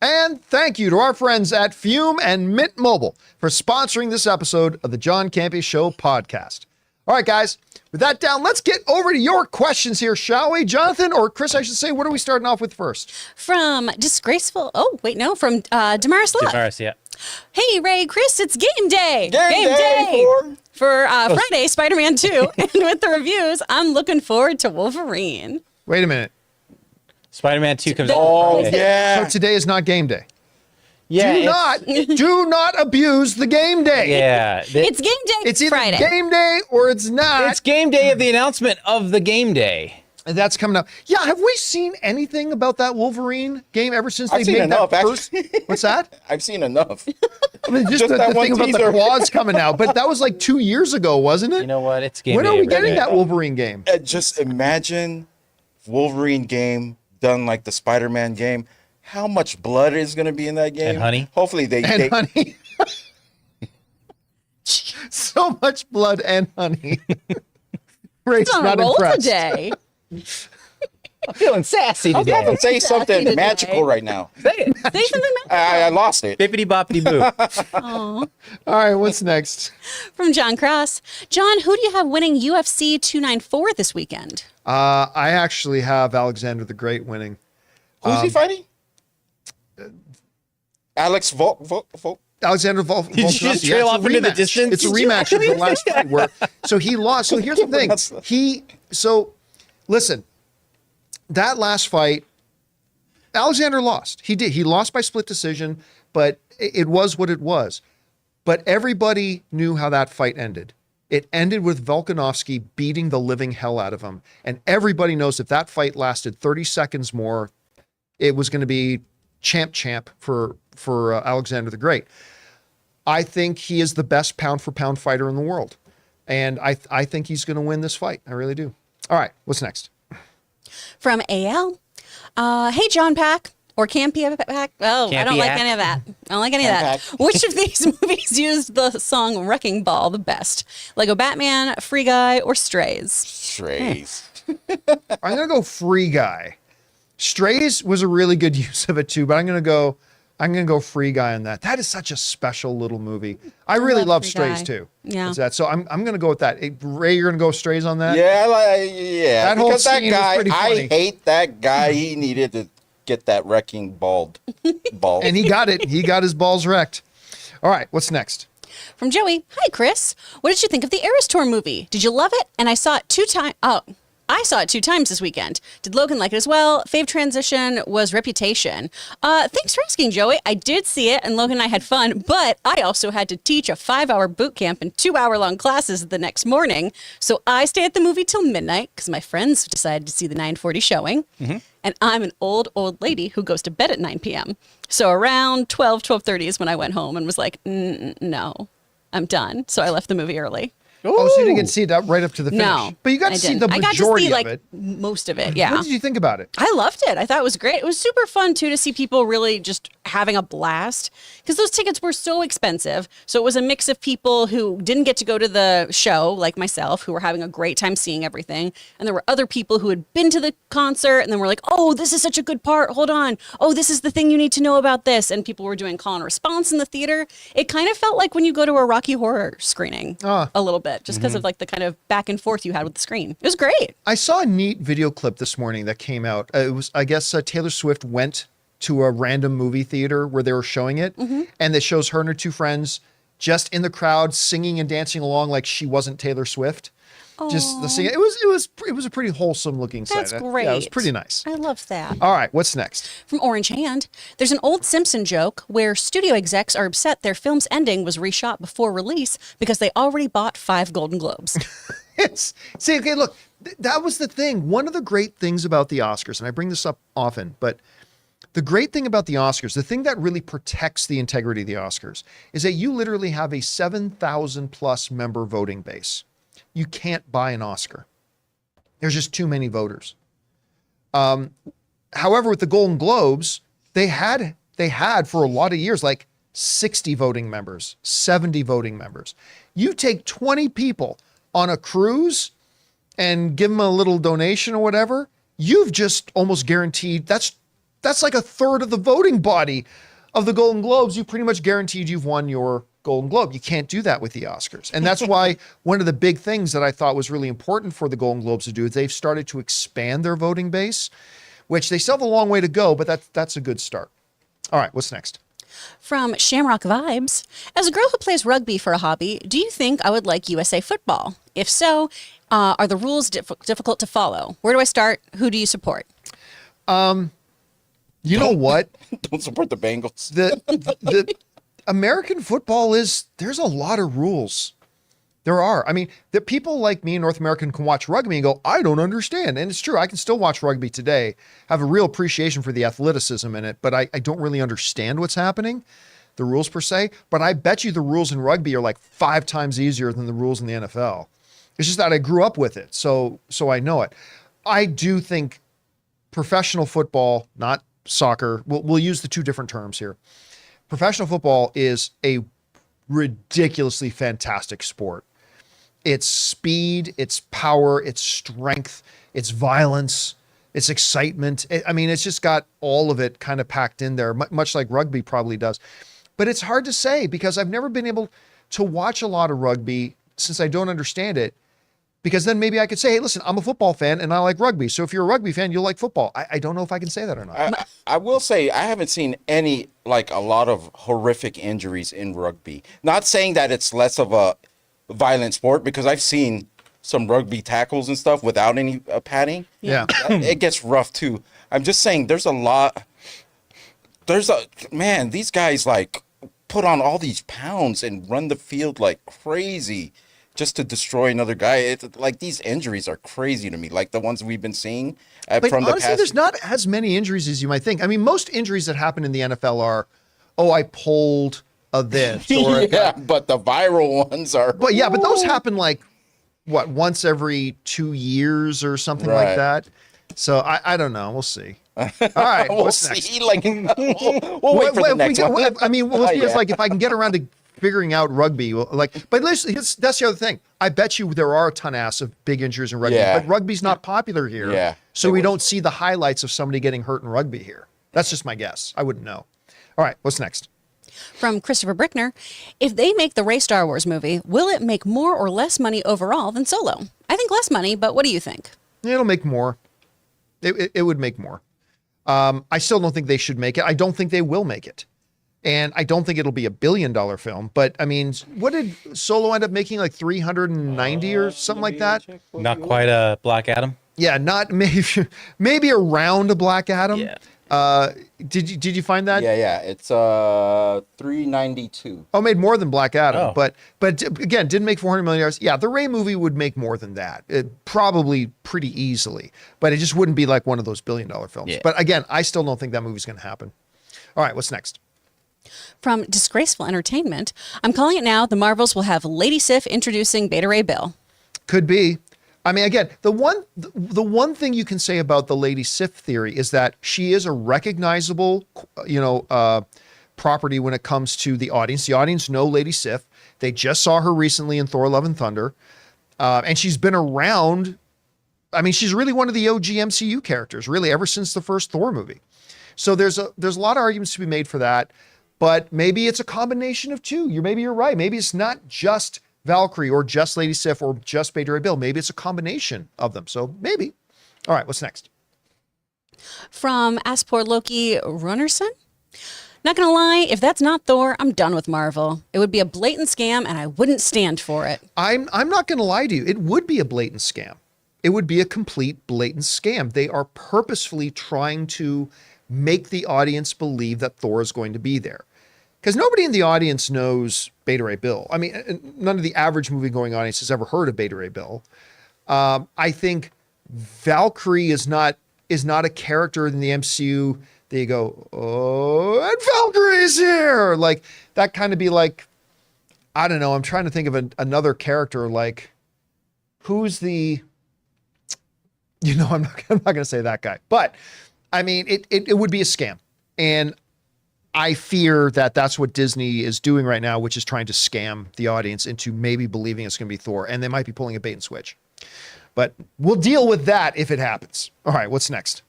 And thank you to our friends at Fume and Mint Mobile for sponsoring this episode of the John Campea Show podcast. All right, guys, with that down, let's get over to your questions here, shall we? Jonathan, or Chris, I should say, what are we starting off with first? From Damaris Love. Damaris, yeah. Hey, Ray, Chris, it's game day. Game day for Friday, Spider-Man 2. And with the reviews, I'm looking forward to Wolverine. Wait a minute. Spider-Man 2 comes out. Oh, Friday. yeah. So today is not game day. Yeah. Do not abuse the game day. Yeah. It's game day It's either Friday. game day or it's not. It's game day of the announcement of the game day. And that's coming up. Yeah, have we seen anything about that Wolverine game ever since they I've seen made enough, that first? actually. What's that? I've seen enough. I mean, just Just the that one thing about the teaser. claws coming out, but that was like 2 years ago, wasn't it? You know what? It's game When day. are we every getting day. that Wolverine game? Just imagine Wolverine game done like the Spider-Man game. How much blood is going to be in that game? And honey. Hopefully they... And honey. So much blood and honey. Ray's It's on not a roll impressed. today. I'm feeling sassy I'm today. about to say something Today. magical right now. Say it. Say something I lost it. Bippity boppity boo. All right, what's next? from John Cross. John, who do you have winning UFC 294 this weekend? I actually have Alexander the Great winning. Who's he fighting? Alex Volk. Alexander Did you just Volkanovski. trail Yeah, off it's a into the rematch. distance? It's a Did you rematch of the last fight where so he lost. So here's the thing. Listen, that last fight, Alexander lost. He did. He lost by split decision, but it was what it was. But everybody knew how that fight ended. It ended with Volkanovski beating the living hell out of him. And everybody knows if that fight lasted 30 seconds more, it was going to be champ for Alexander the Great. I think he is the best pound for pound fighter in the world. And I think he's going to win this fight. I really do. All right, what's next? From AL. Hey, John Pack. Or Campea Pack. Oh, I don't like Campea. any of that. I don't like any of that. Which of these movies used the song Wrecking Ball the best? Lego Batman, Free Guy, or Strays? Strays. I'm going to go Free Guy. Strays was a really good use of it too, but I'm going to go Free Guy on that. That is such a special little movie. I really love Free Strays Guy. too. Yeah. It's that. So I'm going to go with that. Hey, Ray, you're going to go Strays on that? Yeah, yeah. That whole because that scene was guy, pretty funny. I hate that guy. He needed to get that wrecking ball. And he got it. He got his balls wrecked. All right, what's next? From Joey. Hi, Chris. What did you think of the Eras Tour movie? Did you love it? And I saw it 2 times. Oh, I saw it 2 times this weekend. Did Logan like it as well? Fave transition was Reputation. Thanks for asking, Joey. I did see it, and Logan and I had fun, but I also had to teach a 5-hour boot camp and 2-hour-long classes the next morning. So I stayed at the movie till midnight because my friends decided to see the 9:40 showing. And I'm an old lady who goes to bed at 9 p.m. So around 12:30 is when I went home and was like, no, I'm done. So I left the movie early. Oh, so you didn't get to see that right up to the finish. No, But you got I to see didn't. the I got majority to see, like, of it. most of it, yeah. What did you think about it? I loved it. I thought it was great. It was super fun, too, to see people really just having a blast because those tickets were so expensive. So it was a mix of people who didn't get to go to the show, like myself, who were having a great time seeing everything. And there were other people who had been to the concert and then were like, oh, this is such a good part. Hold on. Oh, this is the thing you need to know about this. And people were doing call and response in the theater. It kind of felt like when you go to a Rocky Horror screening a little bit, just because of like the kind of back and forth you had with the screen. It was great. I saw a neat video clip this morning that came out. It was, I guess, Taylor Swift went to a random movie theater where they were showing it, and it shows her and her 2 friends just in the crowd singing and dancing along like she wasn't Taylor Swift. Just the singing. It was a pretty wholesome looking sight. That's great. Yeah, it was pretty nice. I love that. All right, what's next? From Orange Hand, there's an old Simpson joke where studio execs are upset their film's ending was reshot before release because they already bought 5 Golden Globes. See, okay, look, that was the thing. One of the great things about the Oscars, and I bring this up often, but the great thing about the Oscars, the thing that really protects the integrity of the Oscars, is that you literally have a 7,000 plus member voting base. You can't buy an Oscar. There's just too many voters. However, with the Golden Globes, they had for a lot of years like 60 voting members, 70 voting members. You take 20 people on a cruise and give them a little donation or whatever, you've just almost guaranteed that's like a third of the voting body of the Golden Globes. You pretty much guaranteed you've won your Golden Globe. You can't do that with the Oscars. And that's why one of the big things that I thought was really important for the Golden Globes to do is they've started to expand their voting base, which they still have a long way to go, but that's a good start. All right, what's next? From Shamrock Vibes, as a girl who plays rugby for a hobby, do you think I would like USA football? If so, are the rules difficult to follow? Where do I start? Who do you support? You know what? Don't support the Bengals. The American football there's a lot of rules. There are. I mean, the people like me in North America can watch rugby and go, I don't understand. And it's true. I can still watch rugby today, have a real appreciation for the athleticism in it, but I don't really understand what's happening, the rules per se. But I bet you the rules in rugby are like 5 times easier than the rules in the NFL. It's just that I grew up with it, so I know it. I do think professional football, not soccer, we'll use the 2 different terms here. Professional football is a ridiculously fantastic sport. It's speed, it's power, it's strength, it's violence, it's excitement. It's just got all of it kind of packed in there, much like rugby probably does. But it's hard to say because I've never been able to watch a lot of rugby since I don't understand it. Because then maybe I could say, hey, listen, I'm a football fan and I like rugby. So if you're a rugby fan, you'll like football. I don't know if I can say that or not. I will say I haven't seen a lot of horrific injuries in rugby. Not saying that it's less of a violent sport because I've seen some rugby tackles and stuff without any padding. Yeah. It gets rough too. I'm just saying these guys like put on all these pounds and run the field like crazy just to destroy another guy. These injuries are crazy to me, like the ones we've been seeing But from honestly, the past. there's not as many injuries as you might think. I mean, most injuries that happen in the NFL are, I pulled a this. Or yeah, but the viral ones are. But those happen like what, once every 2 years or something like Right. that. So I don't know. We'll see. All right, We'll what's see. next? Like, we'll wait for the next one. I mean, well, Yeah. it's like if I can get around to figuring out rugby, like, but listen, that's the other thing. I bet you there are a ton of big injuries in rugby, Yeah. but rugby's not popular here. Yeah. So we don't see the highlights of somebody getting hurt in rugby here. That's just my guess. I wouldn't know. All right, what's next? From Christopher Brickner, if they make the Rey Star Wars movie, will it make more or less money overall than Solo? I think less money, but what do you think? It'll make more. It would make more. I still don't think they should make it. I don't think they will make it. And I don't think it'll be $1 billion film. But I mean, what did Solo end up making? Like 390 or something like that? Not quite a Black Adam. Yeah, not maybe around a Black Adam. Yeah. Did you find that? Yeah. It's 392. Oh, made more than Black Adam, Oh. but again, didn't make $400 million. Yeah, the Rey movie would make more than that, probably pretty easily, but it just wouldn't be like one of those $1 billion films. Yeah. But again, I still don't think that movie's going to happen. All right, what's next? From Disgraceful Entertainment, I'm calling it now. The Marvels will have Lady Sif introducing Beta Ray Bill. Could be. I mean, again, the one thing you can say about the Lady Sif theory is that she is a recognizable, property when it comes to the audience. The audience know Lady Sif. They just saw her recently in Thor: Love and Thunder, and she's been around. I mean, she's really one of the OG MCU characters, really, ever since the first Thor movie. So there's a lot of arguments to be made for that, but maybe it's a combination of two. Maybe you're right. Maybe it's not just Valkyrie or just Lady Sif or just Beta Ray Bill. Maybe it's a combination of them. So maybe. All right, what's next? From Aspor Loki Runnerson, not gonna lie, if that's not Thor, I'm done with Marvel. It would be a blatant scam, and I wouldn't stand for it. I'm not going to lie to you. It would be a blatant scam. It would be a complete blatant scam. They are purposefully trying to make the audience believe that Thor is going to be there. Because nobody in the audience knows Beta Ray Bill. I mean, none of the average movie-going audience has ever heard of Beta Ray Bill. I think Valkyrie is not a character in the MCU that you go, oh, and Valkyrie's here. Like, that kind of be like, I don't know. I'm trying to think of another character. Like, who's the, I'm not going to say that guy. But, I mean, it would be a scam. And I fear that that's what Disney is doing right now, which is trying to scam the audience into maybe believing it's going to be Thor. And they might be pulling a bait and switch. But we'll deal with that if it happens. All right, what's next?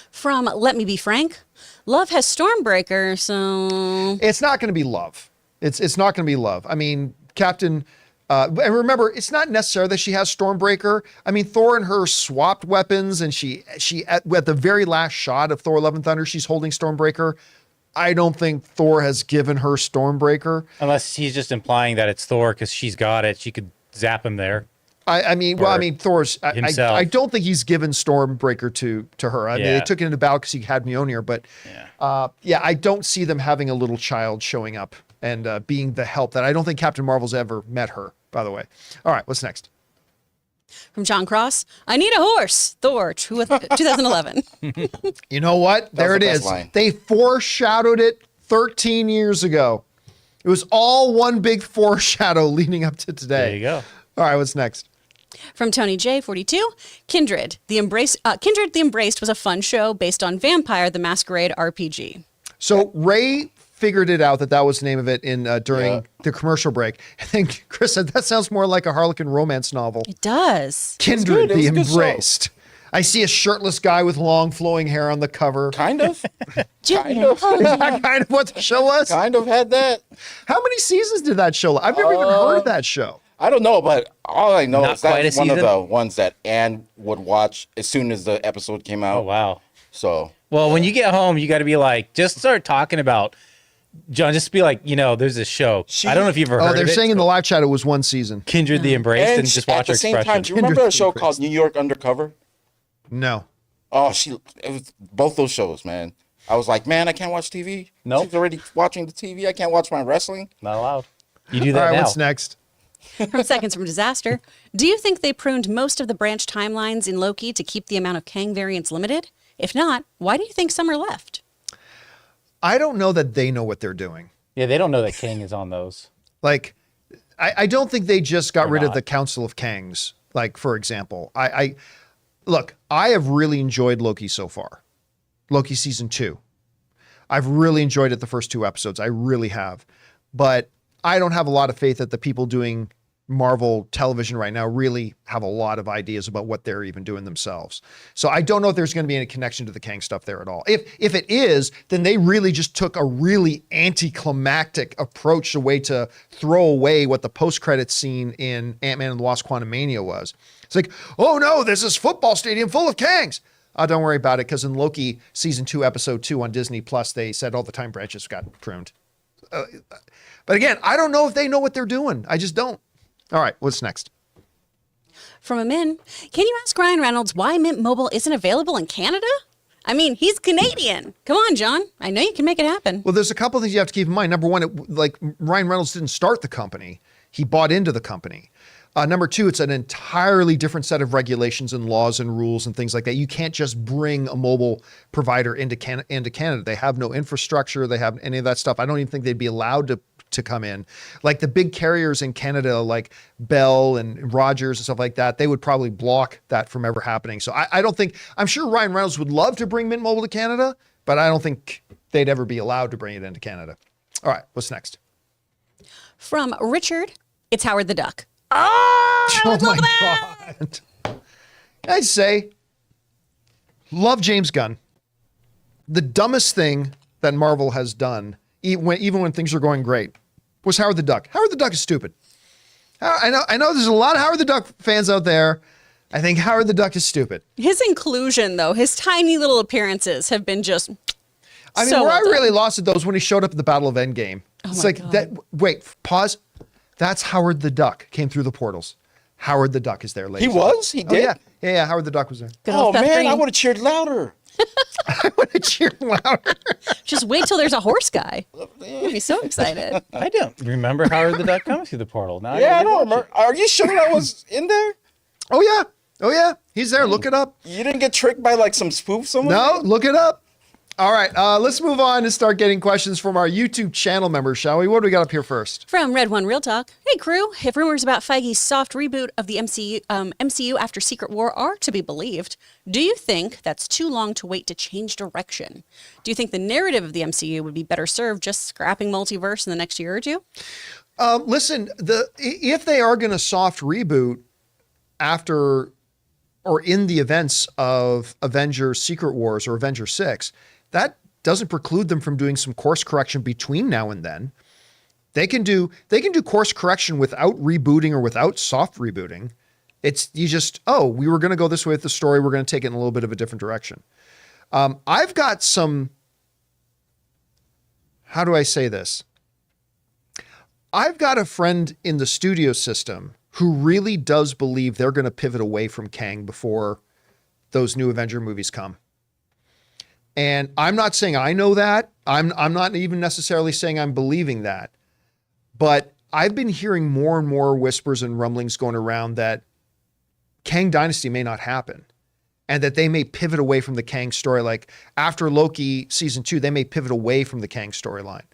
From Let Me Be Frank, Love has Stormbreaker, so It's not going to be Love. It's not going to be Love. I mean, Captain, and remember, it's not necessary that she has Stormbreaker. I mean, Thor and her swapped weapons, and she at the very last shot of Thor: Love and Thunder, she's holding Stormbreaker. I don't think Thor has given her Stormbreaker. Unless he's just implying that it's Thor because she's got it. She could zap him there. I mean, Thor's. Himself. I don't think he's given Stormbreaker to her. I mean, they took it into battle because he had Mjolnir, but I don't see them having a little child showing up and being the help that I don't think Captain Marvel's ever met her. By the way, all right, what's next? from John Cross, I need a horse, Thor, 2011. You know what? There it the best is. line. They foreshadowed it 13 years ago. It was all one big foreshadow leading up to today. There you go. All right, what's next? From Tony J, 42, Kindred the Embraced was a fun show based on Vampire the Masquerade RPG. So Ray figured it out that was the name of it in during the commercial break. I think Chris said that sounds more like a Harlequin romance novel. It does. Kindred good. It the was a good show. Embraced. I see a shirtless guy with long flowing hair on the cover. Kind of. Jimmy, of. Is that kind of what the show was? Kind of had that. How many seasons did that show? I've never even heard of that show. I don't know, but all I know Not is quite that's a one of season? the ones that Anne would watch as soon as the episode came out. Oh, wow. So Well, when you get home, you got to be like, just start talking about, John, just be like, there's this show. I don't know if you've ever heard They're of it. saying in the live chat it was one season. Kindred the Embraced, and she- just watch at her the same expression. time, do you remember a show called New York Undercover? No. Oh, it was both those shows, man. I was like, man, I can't watch TV. Nope. She's already watching the TV. I can't watch my wrestling. Not allowed. You do All that right, now. what's next? From Seconds from Disaster, do you think they pruned most of the branch timelines in Loki to keep the amount of Kang variants limited? If not, why do you think some are left? I don't know that they know what they're doing. Yeah, they don't know that King is on those. Like, I don't think they just got Or rid of not. the Council of Kangs. Like, for example, I look, I have really enjoyed Loki so far. Loki season 2. I've really enjoyed it the first 2 episodes. I really have. But I don't have a lot of faith that the people doing Marvel television right now really have a lot of ideas about what they're even doing themselves. So I don't know if there's going to be any connection to the Kang stuff there at all. If it is, then they really just took a really anticlimactic approach, a way to throw away what the post-credits scene in Ant-Man and the Wasp: Quantumania was. It's like, oh no, this is football stadium full of Kangs. Don't worry about it, because in Loki season 2, episode 2 on Disney Plus, they said all the time branches got pruned. But again, I don't know if they know what they're doing. I just don't. All right, what's next? From a Min, can you ask Ryan Reynolds why Mint Mobile isn't available in Canada? I mean, he's Canadian. Come on, John. I know you can make it happen. Well, there's a couple of things you have to keep in mind. Number one, like Ryan Reynolds didn't start the company. He bought into the company. Number two, it's an entirely different set of regulations and laws and rules and things like that. You can't just bring a mobile provider into Canada. They have no infrastructure. They have any of that stuff. I don't even think they'd be allowed to come in. Like the big carriers in Canada, like Bell and Rogers and stuff like that, they would probably block that from ever happening. So I don't think, I'm sure Ryan Reynolds would love to bring Mint Mobile to Canada, but I don't think they'd ever be allowed to bring it into Canada. All right, what's next? From Richard, it's Howard the Duck. Oh my God. I'd say, love James Gunn. The dumbest thing that Marvel has done, even when things are going great, was Howard the Duck. Howard the Duck is stupid. I know there's a lot of Howard the Duck fans out there. I think Howard the Duck is stupid. His inclusion, though, his tiny little appearances have been just I mean, so where well I done. really lost it, though, is when he showed up at the Battle of Endgame. It's my like, God. that. Wait, pause. That's Howard the Duck came through the portals. Howard the Duck is there, ladies. He was? He Oh, did? yeah, Howard the Duck was there. Good Oh, old Seth man, I Green. would have cheered louder. I would have cheered louder. Just wait till there's a horse guy. I'd be so excited. I don't remember Howard the Duck coming through the portal. Now Yeah, I gotta don't watch remember. Are you sure that was in there? Oh, yeah. He's there. Look it up. You didn't get tricked by like some spoof somewhere? No, look it up. All right, let's move on and start getting questions from our YouTube channel members, shall we? What do we got up here first? From Red One Real Talk. Hey, crew. If rumors about Feige's soft reboot of the MCU after Secret War are to be believed, do you think that's too long to wait to change direction? Do you think the narrative of the MCU would be better served just scrapping multiverse in the next year or two? Listen, if they are going to soft reboot after or in the events of Avengers Secret Wars or Avenger 6, that doesn't preclude them from doing some course correction between now and then. They can do course correction without rebooting or without soft rebooting. It's you just, we were going to go this way with the story. We're going to take it in a little bit of a different direction. I've got some, how do I say this? I've got a friend in the studio system who really does believe they're going to pivot away from Kang before those new Avenger movies come. And I'm not saying I know that. I'm not even necessarily saying I'm believing that. But I've been hearing more and more whispers and rumblings going around that Kang Dynasty may not happen. And that they may pivot away from the Kang story. Like after Loki season 2, they may pivot away from the Kang storyline.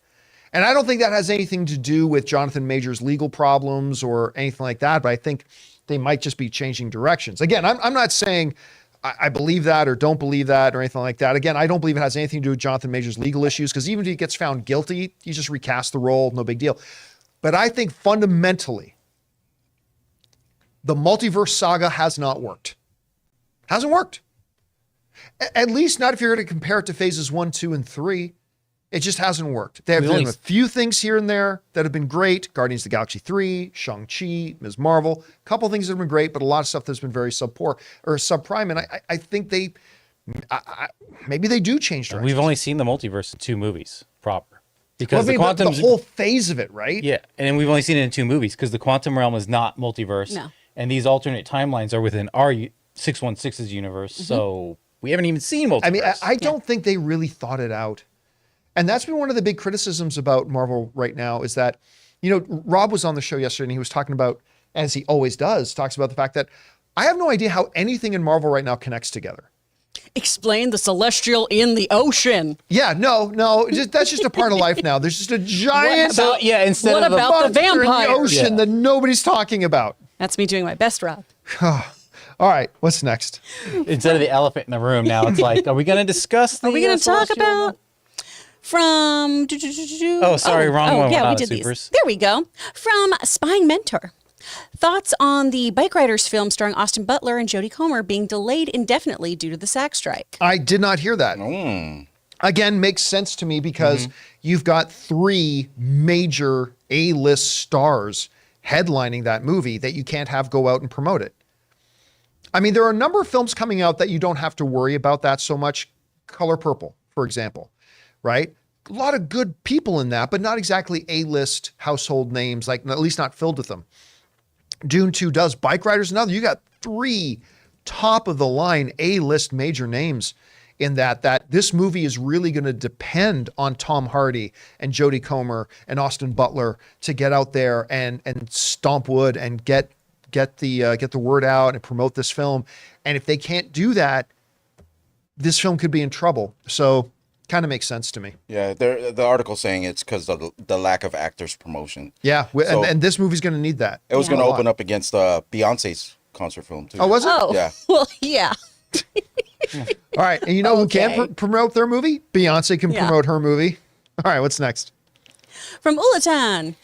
And I don't think that has anything to do with Jonathan Major's legal problems or anything like that. But I think they might just be changing directions. Again, I'm not saying I believe that or don't believe that or anything like that. Again, I don't believe it has anything to do with Jonathan Major's legal issues, because even if he gets found guilty, you just recast the role, no big deal. But I think fundamentally, the multiverse saga has not worked. Hasn't worked. At least not if you're going to compare it to phases 1, 2, and 3. It just hasn't worked. There have been a few things here and there that have been great. Guardians of the Galaxy 3, Shang-Chi, Ms. Marvel. A couple of things that have been great, but a lot of stuff that's been very subprime. And I think maybe they do change directions. We've only seen the multiverse in 2 movies proper. Because the whole phase of it, right? Yeah, and we've only seen it in 2 movies because the quantum realm is not multiverse. No. And these alternate timelines are within our 616's universe. So we haven't even seen multiverse. I mean, I don't think they really thought it out. And that's been one of the big criticisms about Marvel right now is that, Rob was on the show yesterday and he was talking about, as he always does, talks about the fact that I have no idea how anything in Marvel right now connects together. Explain the celestial in the ocean. Yeah, no, that's just a part of life now. There's just a giant Instead What of about the monster in vampire? the ocean that nobody's talking about. That's me doing my best, Rob. All right, what's next? instead of the elephant in the room, now it's like, are we going to discuss? Are we going to talk Celestial? about from? Oh, sorry, wrong one. Yeah, We're we not did supers. these. There we go. From Spine Mentor. Thoughts on the Bike Riders film starring Austin Butler and Jodie Comer being delayed indefinitely due to the SAG strike? I did not hear that. Again, makes sense to me because you've got 3 major A-list stars headlining that movie that you can't have go out and promote it. I mean, there are a number of films coming out that you don't have to worry about that so much. Color Purple, for example, right? A lot of good people in that, but not exactly A-list household names, like at least not filled with them. Dune 2 does. Bike Riders, another. You got 3 top of the line A-list major names in that this movie is really going to depend on Tom Hardy and Jodie Comer and Austin Butler to get out there and stomp wood and get the word out and promote this film. And if they can't do that, this film could be in trouble. So kind of makes sense to me. Yeah, the article saying it's because of the lack of actors promotion. Yeah, So- and this movie's going to need that. It was Yeah. going to open up against Beyonce's concert film too. Oh, was it? Oh, Yeah. well, yeah. All right. And you know who can Okay. promote their movie? Beyonce can Yeah. promote her movie. All right, what's next? From Ulatan.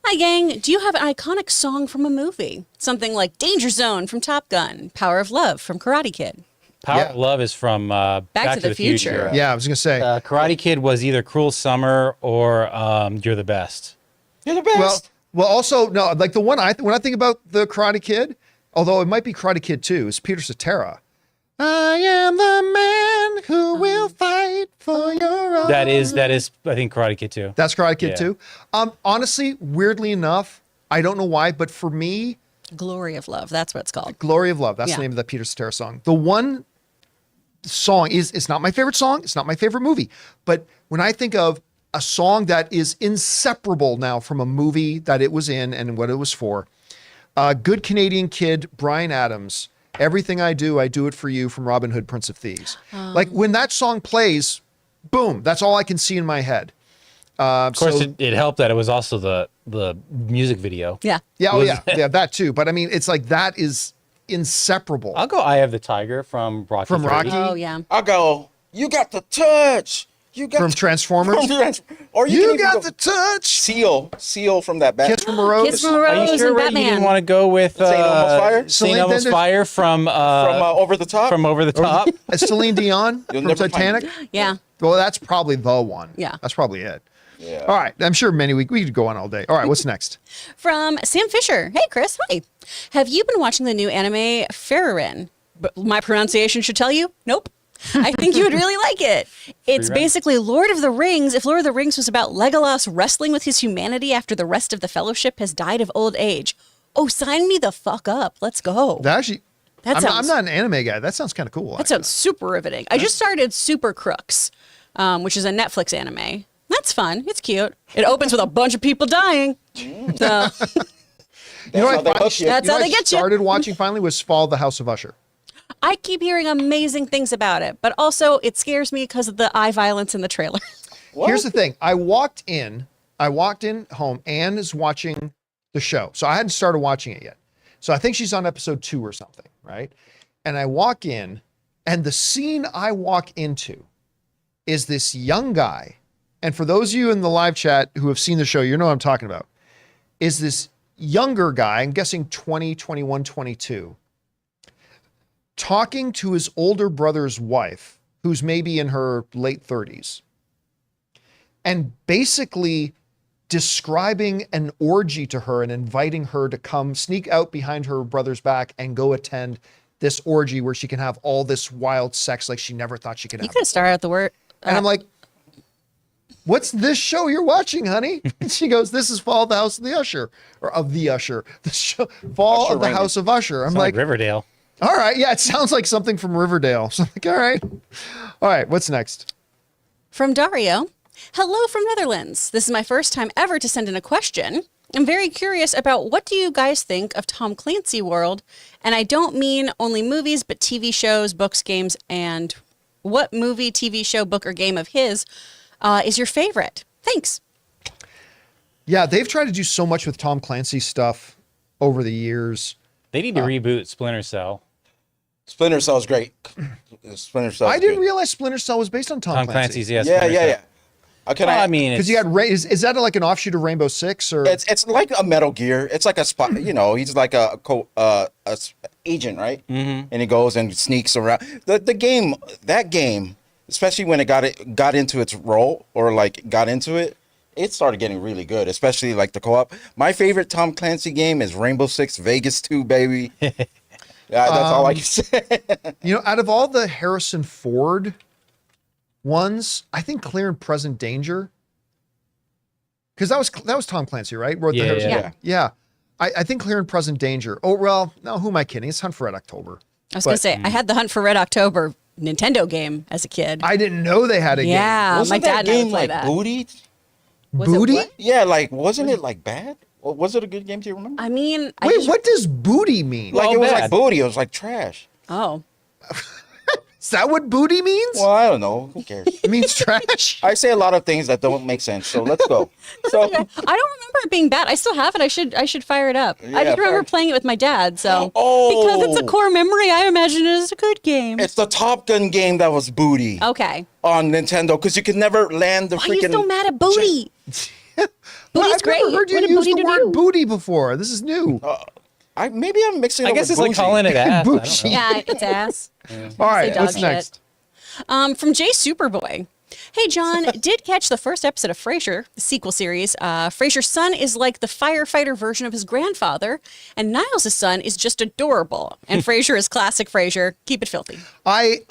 Hi, gang. Do you have an iconic song from a movie? Something like Danger Zone from Top Gun, Power of Love from Karate Kid. Power Yeah. of Love is from Back to the Future. Yeah, I was going to say. Karate Kid was either Cruel Summer or You're the Best. You're the best. Well, also, no, like the one when I think about the Karate Kid, although it might be Karate Kid 2, is Peter Cetera. I am the man who will fight for your own. That is, I think, Karate Kid too. That's Karate Kid Yeah. 2. Honestly, weirdly enough, I don't know why, but for me, Glory of Love. That's what it's called. Glory of Love, that's Yeah. the name of that Peter Cetera song. The one song it's not my favorite song, it's not my favorite movie, but when I think of a song that is inseparable now from a movie that it was in and what it was for, Good Canadian Kid, Bryan Adams, Everything I Do it for You from Robin Hood, Prince of Thieves. Like when that song plays, boom, that's all I can see in my head. Of course, it helped that it was also the music video. Yeah. Yeah, oh Was- yeah, that too. But I mean, it's like that is inseparable. I'll go Eye of the Tiger from Rocky. From 3. Rocky? Oh, yeah. I'll go. You got the touch. You got From Transformers. Or you, You can even got go the touch. Seal from that Batman. Kiss from a Rose. Kiss from a Are you Rose sure and Ray, you Batman. didn't want to go with Saint Elmo's Fire? Saint Celine Elmo's Dion? Fire from Over the Top. from Over the Top? Celine Dion You'll from never find Titanic. Yeah. Well, that's probably the one. Yeah. That's probably it. Yeah. All right. I'm sure we could go on all day. All right. What's next? From Sam Fisher. Hey, Chris. Hi. Have you been watching the new anime Faora? But my pronunciation should tell you, nope. I think you would really like it. It's basically Lord of the Rings. If Lord of the Rings was about Legolas wrestling with his humanity after the rest of the Fellowship has died of old age. Oh, sign me the fuck up. Let's go. That actually, That I'm sounds- not an anime guy. That sounds kind of cool. That sounds super riveting. I just started Super Crooks, which is a Netflix anime. That's fun. It's cute. It opens with a bunch of people dying. So, You know, how they hook you. That's how they get you. Started watching finally was Fall of the House of Usher. I keep hearing amazing things about it, but also it scares me because of the eye violence in the trailer. Here's the thing. I walked in home. Anne is watching the show. So I hadn't started watching it yet. So I think she's on episode 2 or something, right? And I walk in, and the scene I walk into is this young guy. And for those of you in the live chat who have seen the show, you know what I'm talking about. Is this younger guy, I'm guessing 20, 21, 22, talking to his older brother's wife, who's maybe in her late 30s, and basically describing an orgy to her and inviting her to come sneak out behind her brother's back and go attend this orgy where she can have all this wild sex like she never thought she could You have. could have started out the word. And I'm like, what's this show you're watching, honey? And she goes, this is Fall of the House of the Usher, or of the Usher. The show, Fall Usher of the Raymond. House of Usher. I'm Sounds like like, Riverdale. all right, yeah, it sounds like something from Riverdale. So I'm like, all right, what's next? From Dario. Hello from Netherlands. This is my first time ever to send in a question. I'm very curious about what do you guys think of Tom Clancy world? And I don't mean only movies, but TV shows, books, games, and What movie, TV show, book, or game of his is your favorite? Thanks. Yeah, they've tried to do so much with Tom Clancy stuff over the years. They need to reboot Splinter Cell. Splinter Cell's great. Splinter Cell. I didn't realize Splinter Cell was based on Tom Clancy. Clancy's, yes. Yeah, Splinter yeah, Cell. yeah. Well, I mean, Because you got is that like an offshoot of Rainbow Six or? it's like a Metal Gear. It's like a spot. You know, he's like a agent, right? Mm-hmm. And he goes and sneaks around. The game, that game, especially when it got into its role or like got into it, it started getting really good. Especially like the co-op. My favorite Tom Clancy game is Rainbow Six Vegas 2, baby. Yeah, that's all I can say. You know, out of all the Harrison Ford ones, I think Clear and Present Danger, because that was Tom Clancy, right? Wrote the Harrison- yeah. yeah. I think Clear and Present Danger. Oh well, no, who am I kidding? It's Hunt for Red October. I was going to say, I had the Hunt for Red October Nintendo game as a kid. I didn't know they had a game. Yeah, Wasn't my that dad and I would game play like that. booty? Was it Booty? what? Yeah, like wasn't it like bad? Or was it a good game? Do you remember? I mean, Wait, what does booty mean? Like Well, it was like bad. booty. It was like trash. Oh, Is that what booty means? Well, I don't know. Who cares? It means trash. I say a lot of things that don't make sense. So let's go. So I don't remember it being bad. I still have it. I should fire it up. I Yeah, just remember fire- playing it with my dad. So Oh. because it's a core memory, I imagine it is a good game. it's the Top Gun game that was booty Okay. on Nintendo because you could never land the Why are you freaking. so mad at booty? Well, Booty's I've great. never heard you What did use booty the do to word you? booty before. This is new. Maybe I'm mixing. I it guess with it's like bougie. calling it ass. I don't Bougie. know. Yeah, it's ass. All right, dog what's shit. next? From Jay Superboy. Hey, John, did catch the first episode of Frasier, the sequel series. Frasier's son is like the firefighter version of his grandfather, and Niles' son is just adorable. And Frasier is classic Frasier. Keep it filthy. I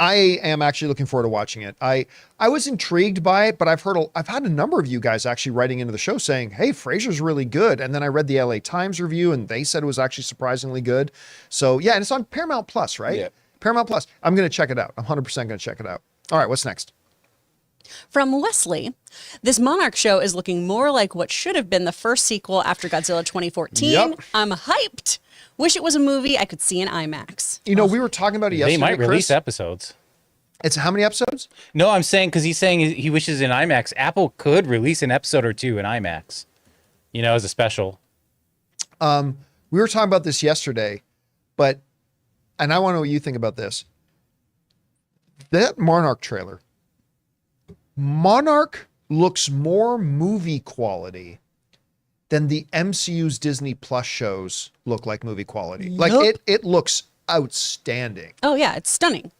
am actually looking forward to watching it. I was intrigued by it, but I've had a number of you guys actually writing into the show saying, "Hey, Frasier's really good." And then I read the LA Times review, and they said it was actually surprisingly good. So yeah, and it's on Paramount Plus, right? Yeah. Paramount Plus. I'm gonna check it out. I'm 100% gonna check it out. All right, what's next? From Wesley, this Monarch show is looking more like what should have been the first sequel after Godzilla 2014. Yep. I'm hyped. Wish it was a movie I could see in IMAX. You know, we were talking about it yesterday. They might release Chris. episodes. It's how many episodes? No, I'm saying because he's saying he wishes in IMAX. Apple could release an episode or two in IMAX, you know, as a special. We were talking about this yesterday, and I want to know what you think about this. That Monarch trailer. Monarch looks more movie quality than the MCU's Disney Plus shows look like movie quality. Like Yup. it looks outstanding. Oh, yeah, it's stunning.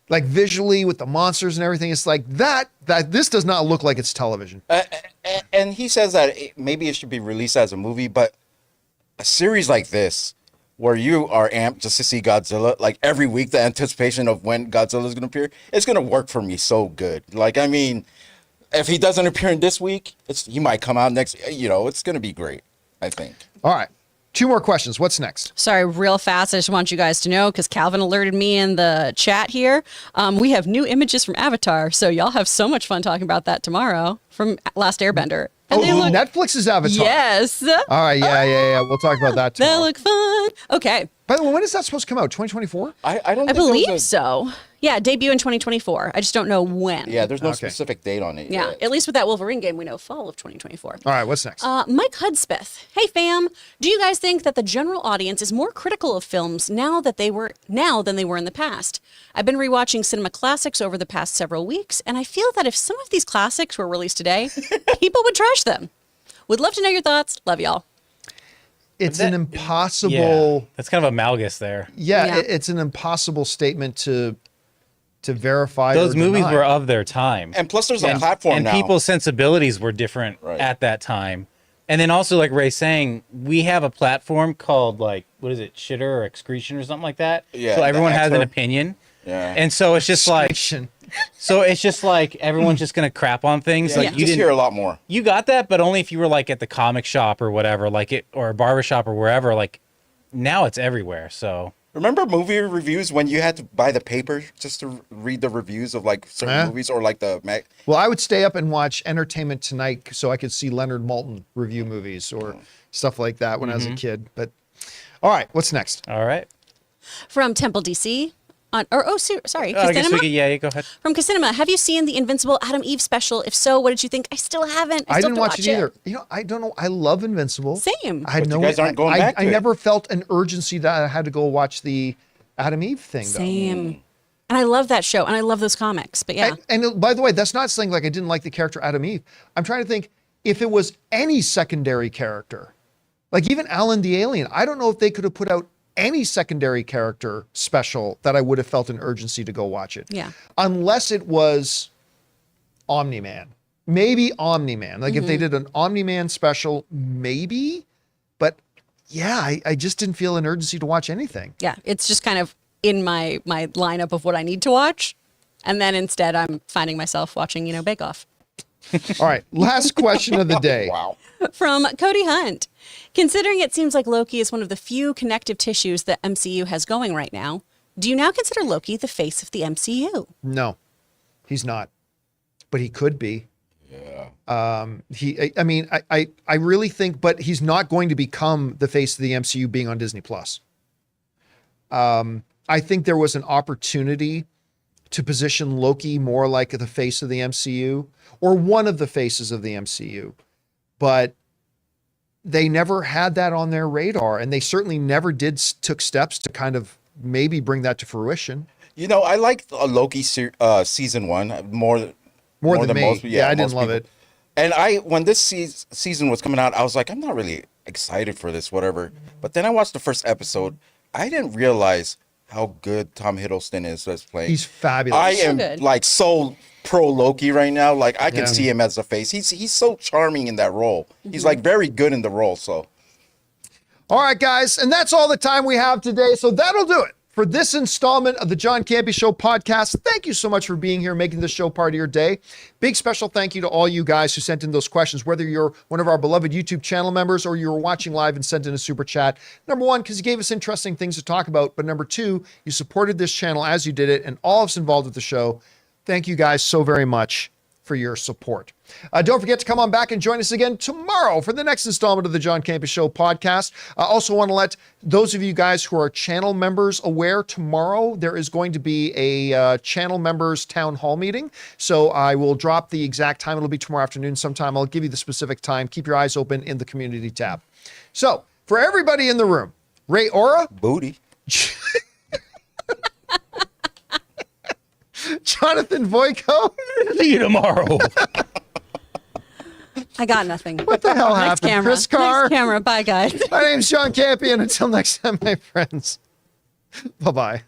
Like visually with the monsters and everything, it's like that this does not look like it's television. And he says that maybe it should be released as a movie, but a series like this, where you are amped just to see Godzilla, like every week, the anticipation of when Godzilla is going to appear, it's going to work for me so good. Like, I mean, if he doesn't appear in this week, he might come out next. You know, it's going to be great, I think. All right. 2 more questions. What's next? Sorry, real fast. I just want you guys to know because Calvin alerted me in the chat here. We have new images from Avatar, so y'all have so much fun talking about that tomorrow from Last Airbender. And they look, Netflix's Avatar. yes, All right. Yeah. We'll talk about that they tomorrow. look fun. Okay, By the way, when is that supposed to come out? 2024? I don't I think there believe was so. Yeah, debut in 2024. I just don't know when. Yeah, there's no Okay. specific date on it. Yeah, yet. at least with that Wolverine game, we know fall of 2024. All right. What's next? Mike Hudspeth. Hey fam, do you guys think that the general audience is more critical of films now than they were in the past? I've been rewatching cinema classics over the past several weeks, and I feel that if some of these classics were released today, people would trash them. Would love to know your thoughts. Love y'all. It's an impossible. Yeah, that's kind of a Malgus there. Yeah. It's an impossible statement to verify. Those or movies deny. were of their time. And plus, there's a platform and now. people's sensibilities were different Right. at that time. And then also, like Ray's saying, we have a platform called, like, what is it, shitter or excretion or something like that. Yeah, So the everyone has an X-term. opinion. Yeah. And so it's just like, Station. so it's just like everyone's just gonna crap on things. Yeah, Like you you just didn't hear a lot more. You got that, but only if you were like at the comic shop or whatever, like it, or a barber shop or wherever. Like now it's everywhere. So Remember movie reviews when you had to buy the paper just to read the reviews of like certain Yeah. movies or like the mag? Well, I would stay up and watch Entertainment Tonight so I could see Leonard Maltin review movies or stuff like that when I was a kid. But all right, what's next? all right. From Temple DC. Sorry, I guess Casinema? yeah, go ahead. From Casinema, have you seen the Invincible Adam Eve special? If so, what did you think? I still haven't. I still didn't have watch to it either. You know, I don't know. I love Invincible. Same. I had But you guys aren't going back to I it. never felt an urgency that I had to go watch the Adam Eve thing. Though. Same. And I love that show, and I love those comics. But yeah, And by the way, that's not saying like I didn't like the character Adam Eve. I'm trying to think if it was any secondary character, like even Alan the Alien. I don't know if they could have put out any secondary character special that I would have felt an urgency to go watch it. Yeah. Unless it was Omni-Man. Maybe Omni-Man. Like if they did an Omni-Man special, maybe. But yeah, I just didn't feel an urgency to watch anything. yeah, it's just kind of in my lineup of what I need to watch, and then instead I'm finding myself watching, Bake Off. All right. Last question of the day. Wow. From Cody Hunt. Considering it seems like Loki is one of the few connective tissues that MCU has going right now, do you now consider Loki the face of the MCU? No, he's not. But he could be. Yeah. I really think, but he's not going to become the face of the MCU being on Disney Plus. I think there was an opportunity to position Loki more like the face of the MCU or one of the faces of the MCU, but they never had that on their radar, and they certainly never took steps to kind of maybe bring that to fruition. You know, I liked Loki season 1 more than me. most. Yeah, I didn't most love people. it. And when this season was coming out, I was like, I'm not really excited for this, whatever. But then I watched the first episode. I didn't realize how good Tom Hiddleston is as playing. He's fabulous. I am good. like so pro Loki right now. Like I can Yeah. see him as the face. He's so charming in that role. He's like very good in the role. So All right, guys, and that's all the time we have today. So that'll do it for this installment of the John Campea Show podcast. Thank you so much for being here, making this show part of your day. Big special thank you to all you guys who sent in those questions, whether you're one of our beloved YouTube channel members or you were watching live and sent in a super chat. Number one, because you gave us interesting things to talk about. But number two, you supported this channel as you did it, and all of us involved with the show. Thank you guys so very much for your support. Don't forget to come on back and join us again tomorrow for the next installment of the John Campea Show podcast. I also want to let those of you guys who are channel members aware tomorrow there is going to be a channel members town hall meeting. So I will drop the exact time. It'll be tomorrow afternoon sometime. I'll give you the specific time. Keep your eyes open in the community tab. So for everybody in the room, Ray Aura, booty. Jonathan Voico. See you tomorrow. I got nothing. What the hell Next happened? camera. Chris Carr. Next camera. Bye, guys. My name's John Campea, and until next time, my friends, bye-bye.